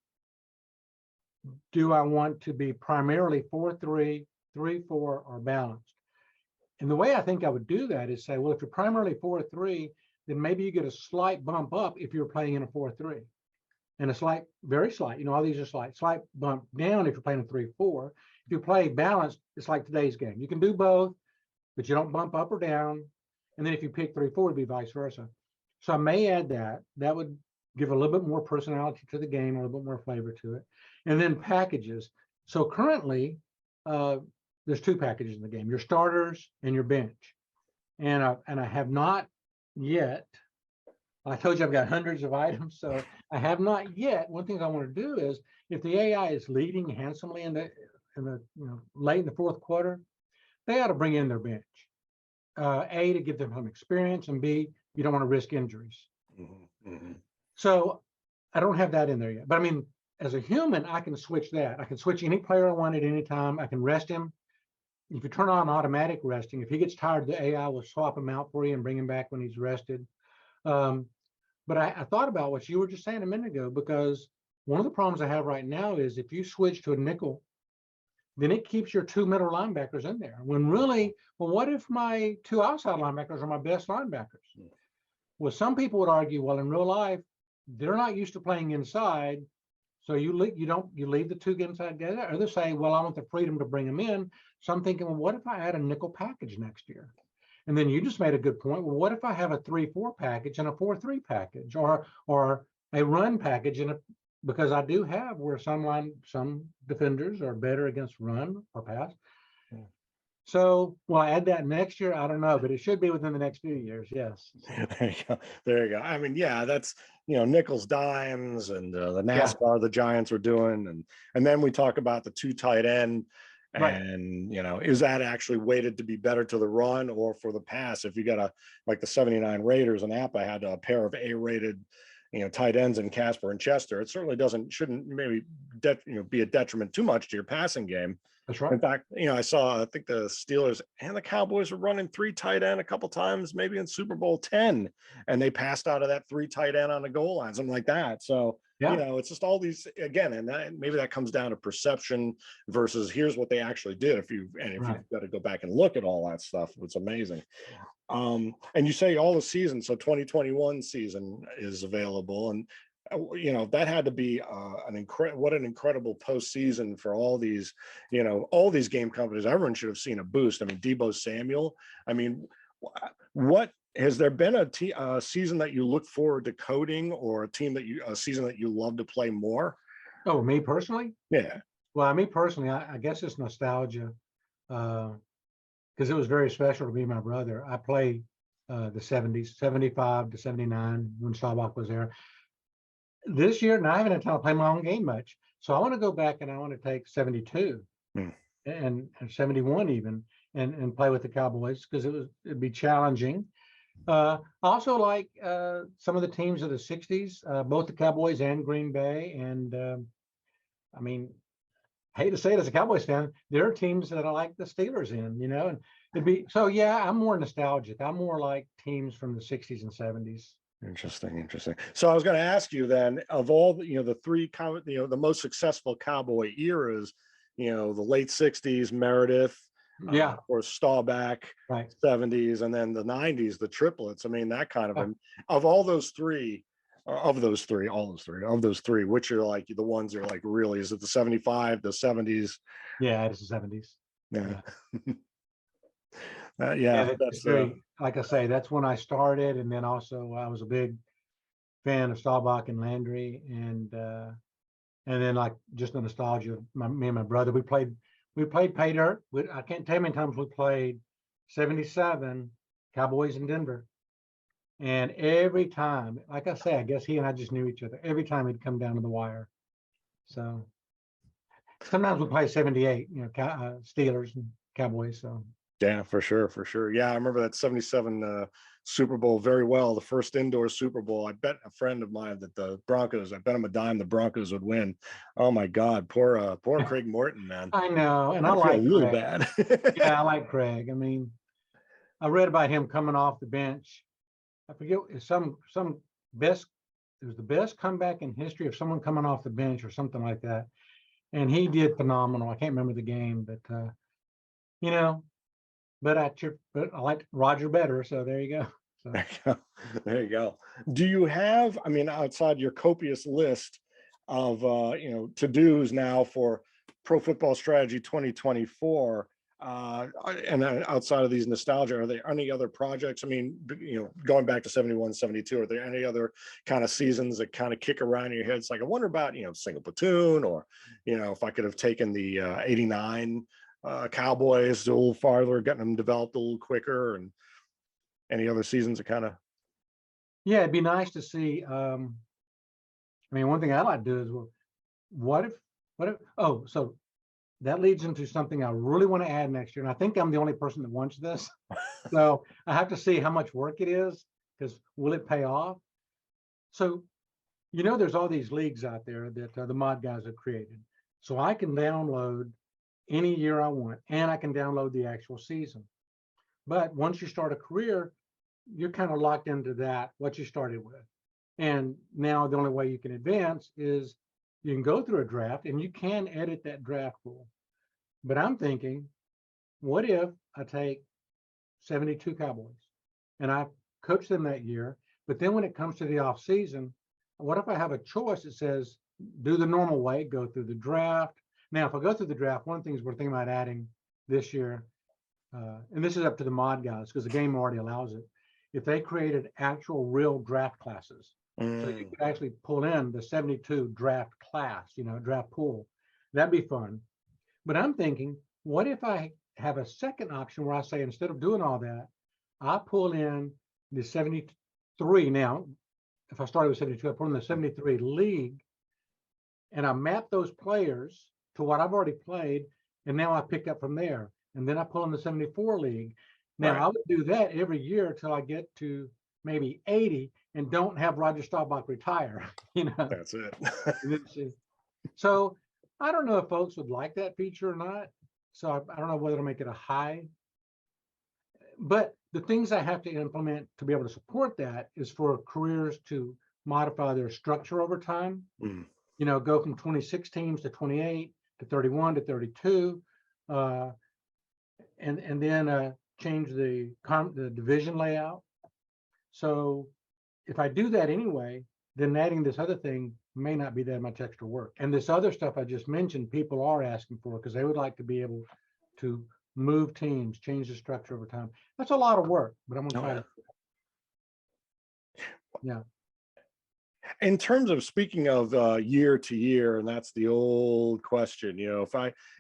do I want to be primarily 4-3, 3-4, or balanced? And the way I think I would do that is say, well, if you're primarily 4-3, then maybe you get a slight bump up if you're playing in a 4-3, and a slight, very slight, you know, all these are slight bump down if you're playing a 3-4. If you play balanced, it's like today's game. You can do both, but you don't bump up or down. And then if you pick 3-4, it'd be vice versa. So I may add that. That would give a little bit more personality to the game, a little bit more flavor to it. And then packages. So currently, there's two packages in the game: your starters and your bench. And I have not yet. I told you I've got hundreds of items, so I have not yet. One thing I want to do is, if the AI is leading handsomely in the late in the fourth quarter, they ought to bring in their bench. A, to give them some experience, and B, you don't want to risk injuries. So I don't have that in there yet. But I mean, as a human, I can switch that. I can switch any player I want at any time. I can rest him. If you turn on automatic resting, if he gets tired, the AI will swap him out for you and bring him back when he's rested. But I thought about what you were just saying a minute ago, because one of the problems I have right now is if you switch to a nickel, then it keeps your two middle linebackers in there. When really, well, what if my two outside linebackers are my best linebackers? Well, some people would argue, well, in real life, they're not used to playing inside, so you leave the two inside guys. Or they say, well, I want the freedom to bring them in. So I'm thinking, well, what if I add a nickel package next year? And then you just made a good point. Well, what if I have a 3-4 package and a 4-3 package, or a run package, because I do have where some defenders are better against run or pass. So will I add that next year? I don't know, but it should be within the next few years. Yes. There you go. There you go. I mean, yeah, that's, nickels, dimes, and the NASCAR the Giants were doing, and then we talk about the two tight end. And, is that actually weighted to be better to the run or for the pass? If you got like the 79 Raiders and APBA had a pair of A-rated, tight ends in Casper and Chester, it certainly shouldn't maybe be a detriment too much to your passing game. That's right. In fact, I think the Steelers and the Cowboys were running three tight end a couple times, maybe in Super Bowl 10, and they passed out of that three tight end on the goal line, something like that. So, it's just all these, again, and maybe that comes down to perception versus here's what they actually did. If you've got to go back and look at all that stuff, it's amazing. And you say all the seasons, so 2021 season is available, and that had to be what an incredible postseason for all these game companies. Everyone should have seen a boost. I mean, Deebo Samuel. I mean, what has there been a season that you look forward to coding, or a season that you love to play more? Oh, me personally? Yeah. Well, me personally, I guess it's nostalgia, because it was very special to me and my brother. I played the 70s, 75 to 79 when Staubach was there. This year, and I haven't had time to play my own game much, so I want to go back and I want to take 72 and 71 even, and play with the Cowboys, because it'd be challenging. I also like some of the teams of the 60s, both the Cowboys and Green Bay. And I mean, I hate to say it as a Cowboys fan, there are teams that I like the Steelers in, and it'd be, so yeah, I'm more nostalgic. I'm more like teams from the 60s and 70s. Interesting. So I was going to ask you then, of all the three, the most successful Cowboy eras, the late 60s, Meredith, or Staubach, 70s, and then the 90s, the triplets. I mean, that kind of of all those three, which are like the ones that are like really, is it the 75, the 70s? Yeah, it's the 70s. Yeah. That's very, like I say, that's when I started, and then also I was a big fan of Staubach and Landry, and then like just the nostalgia of me and my brother. We played Paydirt. I can't tell you how many times we played 77 Cowboys in Denver, and every time, like I say, I guess he and I just knew each other. Every time he'd come down to the wire. So sometimes we play 78, Steelers and Cowboys. So. Yeah, for sure. Yeah, I remember that 77 Super Bowl very well. The first indoor Super Bowl. I bet a friend of mine that the Broncos, I bet him a dime the Broncos would win. Oh my God, poor Craig Morton, man. I know, and I like a little bad. Yeah, I like Craig. I mean, I read about him coming off the bench. I forget, some best, it was the best comeback in history of someone coming off the bench or something like that. And he did phenomenal. I can't remember the game, but but I like Roger better. So there you go. So There you go. There you go. Do you have, I mean, outside your copious list of to-dos now for Pro Football Strategy 2024, and outside of these nostalgia, are there any other projects? I mean, going back to 71, 72, are there any other kind of seasons that kind of kick around in your head? It's like, I wonder about, single platoon, or, if I could have taken the 89 Cowboys a little farther, gotten them developed a little quicker, and any other seasons that kind of. yeah, it'd be nice to see. I mean, one thing I'd like to do is, well, what if, oh, so that leads into something I really want to add next year. And I think I'm the only person that wants this. So I have to see how much work it is, because will it pay off? So, there's all these leagues out there that the mod guys have created. So I can download any year I want, and I can download the actual season. But once you start a career, you're kind of locked into that, what you started with. And now the only way you can advance is you can go through a draft and you can edit that draft pool. But I'm thinking, what if I take 72 Cowboys and I coach them that year, but then when it comes to the off season, what if I have a choice that says, do the normal way, go through the draft. Now, if I go through the draft, one of the things we're thinking about adding this year, and this is up to the mod guys because the game already allows it, if they created actual real draft classes. So you could actually pull in the 72 draft class, draft pool. That'd be fun. But I'm thinking, what if I have a second option where I say, instead of doing all that, I pull in the 73. Now, if I started with 72, I pull in the 73 league and I map those players to what I've already played. And now I pick up from there. And then I pull in the 74 league. Now, right. I would do that every year until I get to maybe 80 and don't have Roger Staubach retire. That's it. So I don't know if folks would like that feature or not. So I don't know whether to make it a high. But the things I have to implement to be able to support that is for careers to modify their structure over time. Go from 26 teams to 28 to 31 to 32, and then change the division layout. So if I do that anyway, then adding this other thing may not be that much extra work. And this other stuff I just mentioned, people are asking for because they would like to be able to move teams, change the structure over time. That's a lot of work, but I'm going to try to. Yeah. In terms of, speaking of year to year, and that's the old question,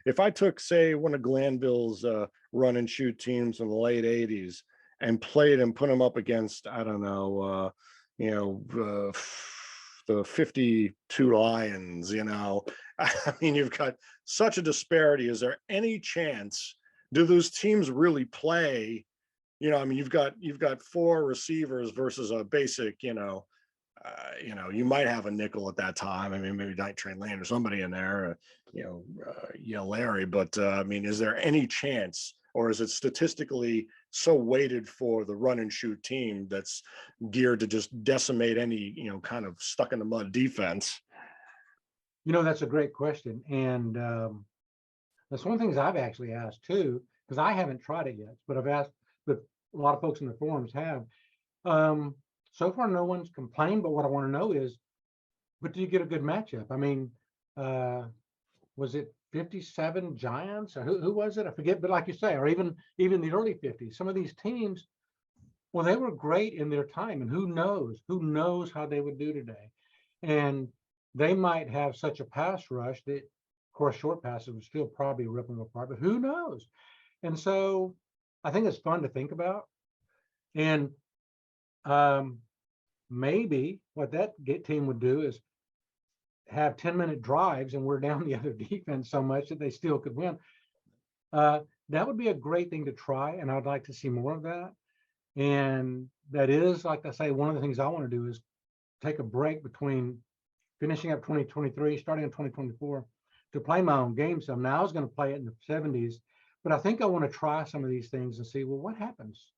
if I took, say, one of Glanville's run and shoot teams in the late 80s and played and put them up against, I don't know, the 52 Lions, I mean, you've got such a disparity. Is there any chance, do those teams really play? I mean, you've got 4 receivers versus a basic, you might have a nickel at that time. I mean, maybe Night Train Lane or somebody in there, Larry. But I mean, is there any chance, or is it statistically so weighted for the run and shoot team that's geared to just decimate any, kind of stuck in the mud defense? That's a great question. And that's one of the things I've actually asked too, because I haven't tried it yet, but I've asked, but a lot of folks in the forums have. So far, no one's complained, but what I want to know is, but do you get a good matchup? I mean, was it 57 Giants, or who was it? I forget, but like you say, or even the early 50s, some of these teams, well, they were great in their time, and who knows how they would do today. And they might have such a pass rush that, of course, short passes would still probably rip them apart, but who knows? And so I think it's fun to think about. And maybe what that team would do is have 10-minute drives and we're down the other defense so much that they still could win. That would be a great thing to try, and I'd like to see more of that. And that is, like I say, one of the things I want to do is take a break between finishing up 2023, starting in 2024, to play my own game some. Now, I was going to play it in the 70s, but I think I want to try some of these things and see, well, what happens?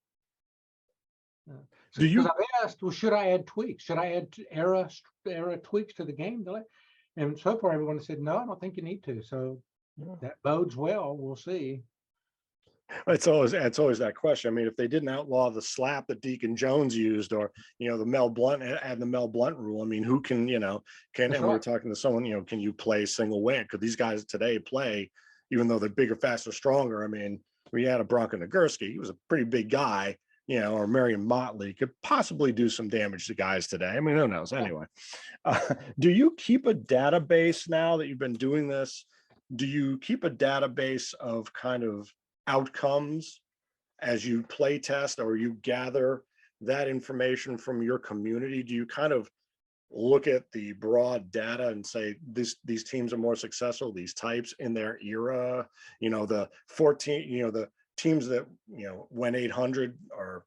Because I've asked, well, should I add tweaks? Should I add era tweaks to the game? And so far, everyone said, no, I don't think you need to. So that bodes well. We'll see. It's always that question. I mean, if they didn't outlaw the slap that Deacon Jones used, or the Mel Blunt, add the Mel Blunt rule. I mean, who can That's and we were right. talking to someone, can you play single wing? Could these guys today play, even though they're bigger, faster, stronger? I mean, we had a Bronco Nagurski. He was a pretty big guy, or Marion Motley could possibly do some damage to guys today. I mean, who knows? Yeah. Anyway, do you keep a database now that you've been doing this? Do you keep a database of kind of outcomes as you play test, or you gather that information from your community? Do you kind of look at the broad data and say these teams are more successful, these types in their era, the 14, the teams that went 800 or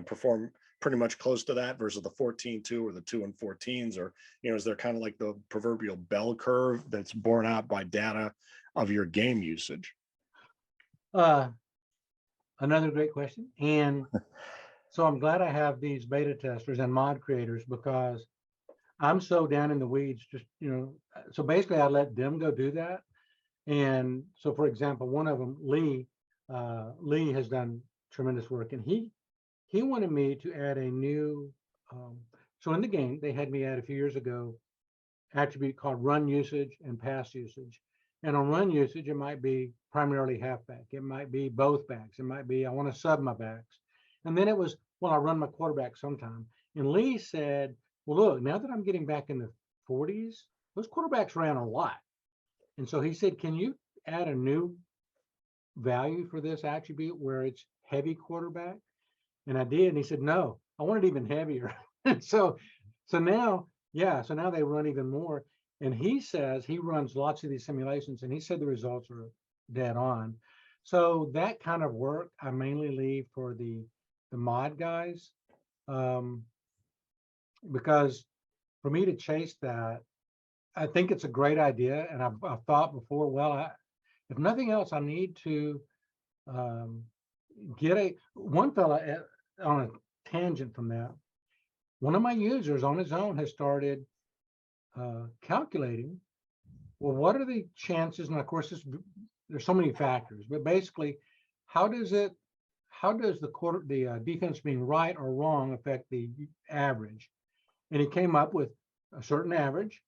perform pretty much close to that versus the 14-2 or the 2-14s, or is there kind of like the proverbial bell curve that's borne out by data of your game usage? Another great question. And so I'm glad I have these beta testers and mod creators, because I'm so down in the weeds, just, so basically I let them go do that. And so, for example, one of them, Lee has done tremendous work, and he wanted me to add a new, so in the game, they had me add a few years ago, attribute called run usage and pass usage. And on run usage, it might be primarily halfback. It might be both backs. It might be, I want to sub my backs. And then it was, well, I run my quarterback sometime. And Lee said, well, look, now that I'm getting back in the 40s, those quarterbacks ran a lot. And so he said, can you add a new value for this attribute where it's heavy quarterback? And I did. And he said, no, I want it even heavier. so now, yeah, so now they run even more. And he says he runs lots of these simulations, and he said the results are dead on. So that kind of work I mainly leave for the mod guys, because for me to chase that, I think it's a great idea. And I've thought before, well, if nothing else, I need to get one fella on a tangent from that. One of my users on his own has started calculating, well, what are the chances? And of course, there's so many factors, but basically, how does the defense being right or wrong affect the average? And he came up with a certain average.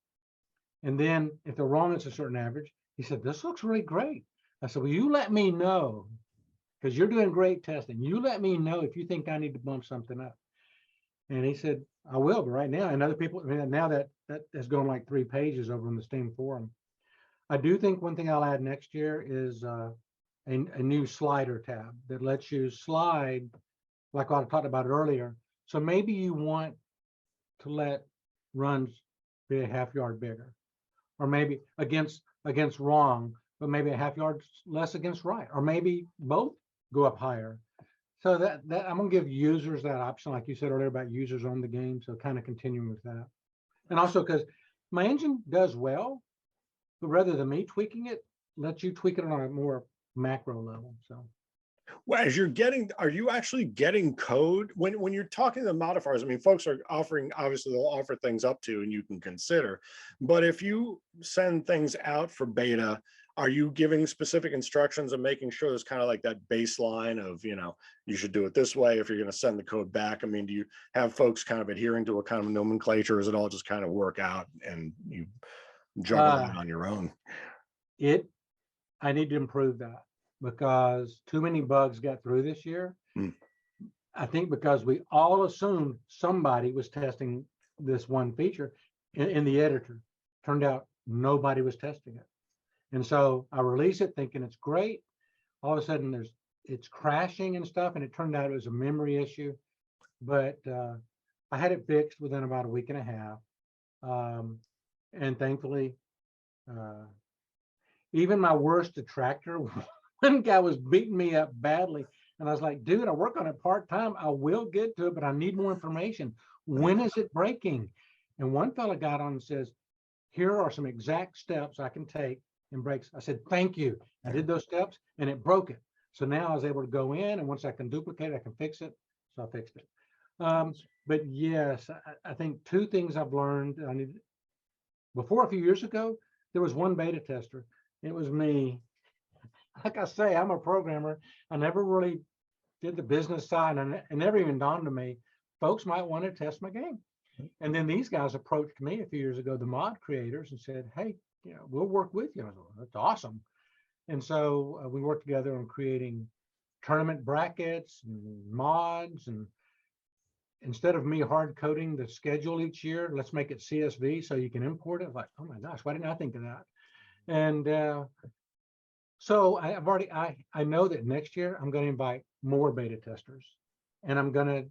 And then if they're wrong, it's a certain average. He said, this looks really great. I said, well, you let me know, because you're doing great testing. You let me know if you think I need to bump something up. And he said, I will, but right now, and other people, I mean, now that has gone like 3 pages over on the Steam forum. I do think one thing I'll add next year is a new slider tab that lets you slide, like I talked about earlier. So maybe you want to let runs be a half yard bigger, or maybe against wrong, but maybe a half yard less against right, or maybe both go up higher. So that I'm gonna give users that option, like you said earlier about users on the game. So kind of continuing with that. And also because my engine does well, but rather than me tweaking it, let you tweak it on a more macro level. So Well, are you actually getting code when you're talking to modifiers? I mean, folks are offering, obviously they'll offer things up to and you can consider, but if you send things out for beta, are you giving specific instructions and making sure there's kind of like that baseline of, you should do it this way if you're going to send the code back? I mean, do you have folks kind of adhering to a kind of nomenclature? Or is it all just kind of work out and you juggle it on your own? I need to improve that, because too many bugs got through this year. I think because we all assumed somebody was testing this one feature in the editor. Turned out nobody was testing it. And so I release it thinking it's great. All of a sudden it's crashing and stuff. And it turned out it was a memory issue, but I had it fixed within about a week and a half. And thankfully, even my worst detractor, one guy was beating me up badly. And I was like, dude, I work on it part-time. I will get to it, but I need more information. When is it breaking? And one fella got on and says, here are some exact steps I can take and breaks. I said, thank you. I did those steps and it broke it. So now I was able to go in, and once I can duplicate it, I can fix it. So I fixed it. But yes, I think 2 things I've learned. Before, a few years ago, there was one beta tester. It was me. like I say, I'm a programmer. I never really did the business side, and it never even dawned on me, folks might want to test my game. And then these guys approached me a few years ago, the mod creators, and said, "Hey, we'll work with you." I was like, "That's awesome." And so we worked together on creating tournament brackets and mods. And instead of me hard coding the schedule each year, let's make it CSV so you can import it. Like, oh my gosh, why didn't I think of that? And so I know that next year I'm going to invite more beta testers, and I'm going to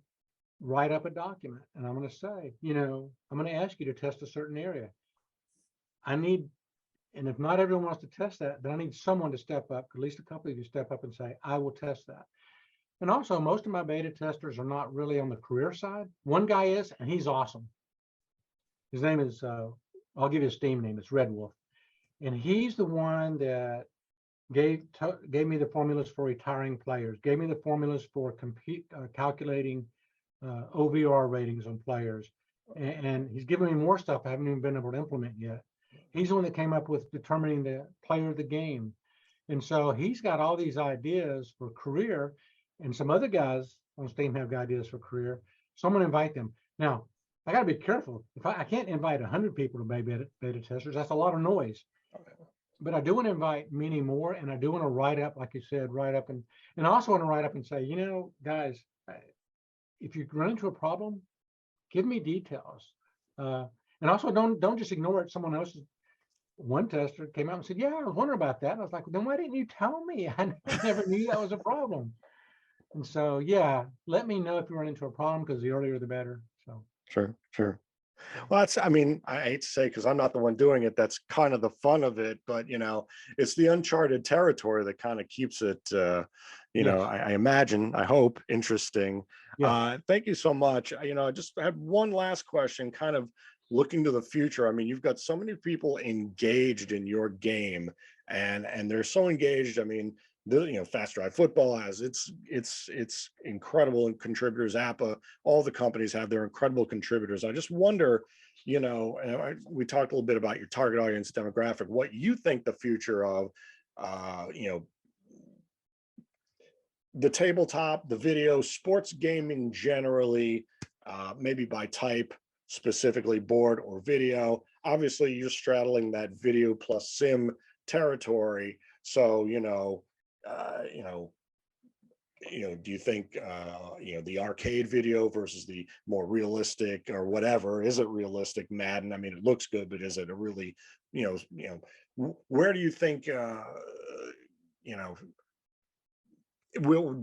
write up a document, and I'm going to say, I'm going to ask you to test a certain area. And if not everyone wants to test that, then I need someone to step up, at least a couple of you step up and say, I will test that. And also, most of my beta testers are not really on the career side. One guy is, and he's awesome. His name is, I'll give you his Steam name, it's Red Wolf. And he's the one that gave me the formulas for retiring players, gave me the formulas for calculating OVR ratings on players. And he's given me more stuff I haven't even been able to implement yet. He's the one that came up with determining the player of the game. And so he's got all these ideas for career, and some other guys on Steam have ideas for career. So I'm going to invite them. Now, I got to be careful. If I can't invite 100 people to be beta testers, that's a lot of noise. But I do want to invite many more, and I do want to write up, like you said, and I also want to write up and say, guys, if you run into a problem, give me details. And also don't just ignore it. Someone else's one tester came out and said, yeah, I was wondering about that. And I was like, then why didn't you tell me? I never knew that was a problem. And so, yeah, let me know if you run into a problem, because the earlier the better. So Sure. Well, I mean, I hate to say, because I'm not the one doing it, that's kind of the fun of it, but it's the uncharted territory that kind of keeps it, yes. I imagine, I hope, interesting. Yeah. Thank you so much. I just have one last question, kind of looking to the future. I mean, you've got so many people engaged in your game, and they're so engaged. I mean, Fast Drive Football has it's incredible and contributors. APBA, all the companies have their incredible contributors. I just wonder, we talked a little bit about your target audience demographic, what you think the future of the tabletop, the video, sports gaming generally, maybe by type, specifically board or video. Obviously, you're straddling that video plus sim territory. So, do you think, the arcade video versus the more realistic or whatever, is it realistic Madden? I mean, it looks good, but is it a really, where do you think, do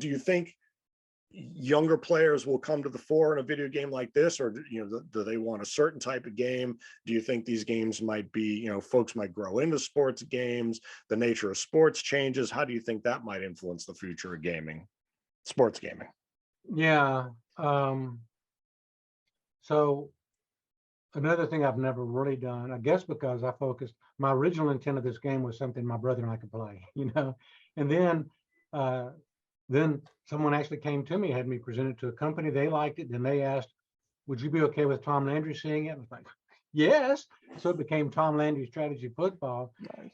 you think younger players will come to the fore in a video game like this, or do they want a certain type of game? Do you think these games might be, folks might grow into sports games, the nature of sports changes? How do you think that might influence the future of sports gaming? Yeah. So another thing I've never really done, I guess because my original intent of this game was something my brother and I could play, and then someone actually came to me, had me present it to a company. They liked it. Then they asked, would you be okay with Tom Landry seeing it? I was like, yes. So it became Tom Landry Strategy Football. Nice.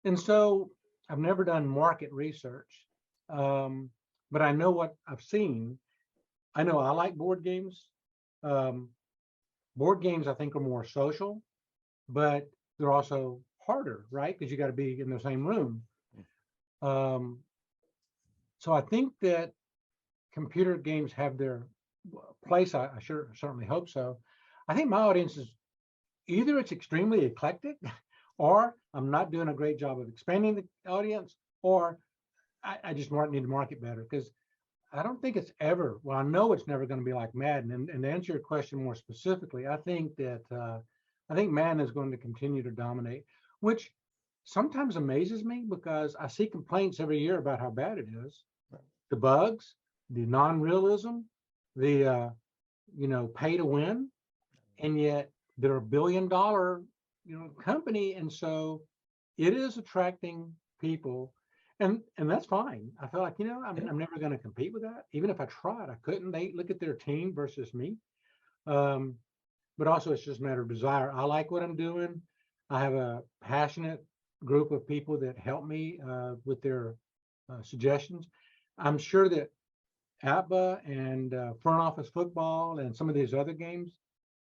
And so I've never done market research, but I know what I've seen. I know I like board games. Board games, I think, are more social, but they're also harder, right? Because you got to be in the same room. So I think that computer games have their place. I certainly hope so. I think my audience is either it's extremely eclectic, or I'm not doing a great job of expanding the audience, or I just need to market better, because I don't think it's ever, well, I know it's never going to be like Madden. And to answer your question more specifically, I think Madden is going to continue to dominate, which sometimes amazes me, because I see complaints every year about how bad it is. The bugs, the non-realism, the pay to win, and yet they're $1 billion company, and so it is attracting people, and that's fine. I feel like I'm never going to compete with that. Even if I tried, I couldn't. They look at their team versus me, but also it's just a matter of desire. I like what I'm doing. I have a passionate group of people that help me with their suggestions. I'm sure that APBA and front office football and some of these other games,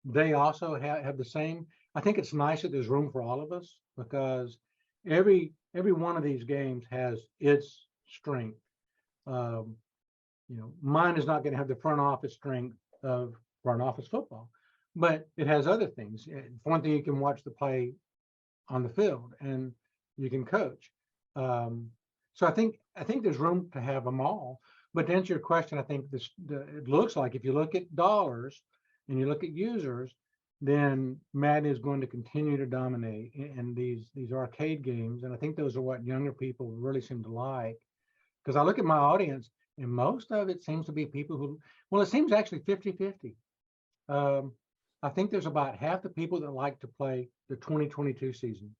they also have the same. I think it's nice that there's room for all of us, because every one of these games has its strength. Um, Mine is not going to have the front office strength of front office football, but it has other things. For one thing, you can watch the play on the field and you can coach. So I think there's room to have them all. But to answer your question, I think it looks like, if you look at dollars and you look at users, then Madden is going to continue to dominate in these arcade games. And I think those are what younger people really seem to like. Because I look at my audience, and most of it seems to be people who, well, it seems actually 50-50. I think there's about half the people that like to play the 2022 season,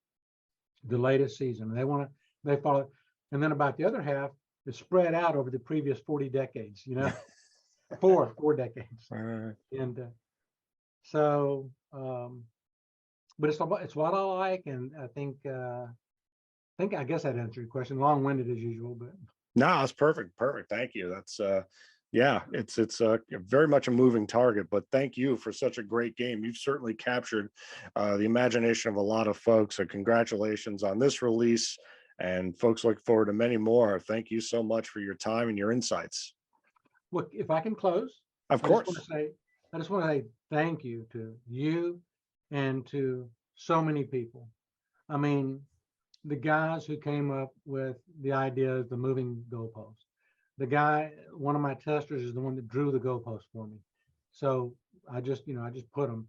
the latest season. They follow, and then about the other half is spread out over the previous 40 decades, four decades. And so, but it's what I like, and I guess that answered your question. Long-winded as usual, but No, it's perfect. Thank you. That's yeah, it's very much a moving target, but thank you for such a great game. You've certainly captured the imagination of a lot of folks. So congratulations on this release, and folks look forward to many more. Thank you so much for your time and your insights. look, if I can close, Of I just want to course. say, thank you to you and to so many people. I mean, the guys who came up with the idea of the moving goalpost. One of my testers is the one that drew the goalpost for me. So I just put them.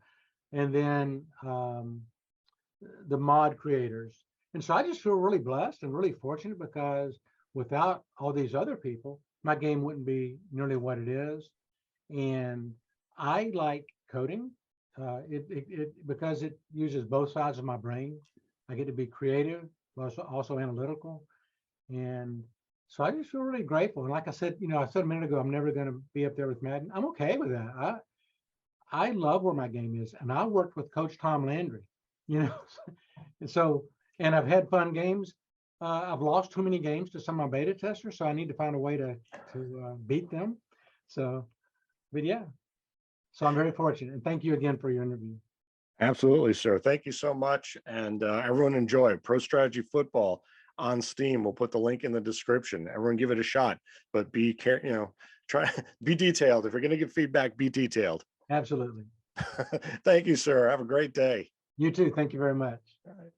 And then the mod creators. And so I just feel really blessed and really fortunate, because without all these other people, my game wouldn't be nearly what it is. And I like coding because it uses both sides of my brain. I get to be creative, but also analytical. And so I just feel really grateful. And like I said, I said a minute ago, I'm never going to be up there with Madden. I'm okay with that. I love where my game is. And I worked with Coach Tom Landry, and so, and I've had fun games. I've lost too many games to some of my beta testers, so I need to find a way to beat them. So, but yeah, so I'm very fortunate. And thank you again for your interview. Absolutely, sir. Thank you so much. And everyone enjoy Pro Strategy Football on Steam. We'll put the link in the description. Everyone give it a shot, but be careful, try be detailed. If you're going to give feedback, be detailed. Absolutely. Thank you, sir. Have a great day. You too. Thank you very much. All right.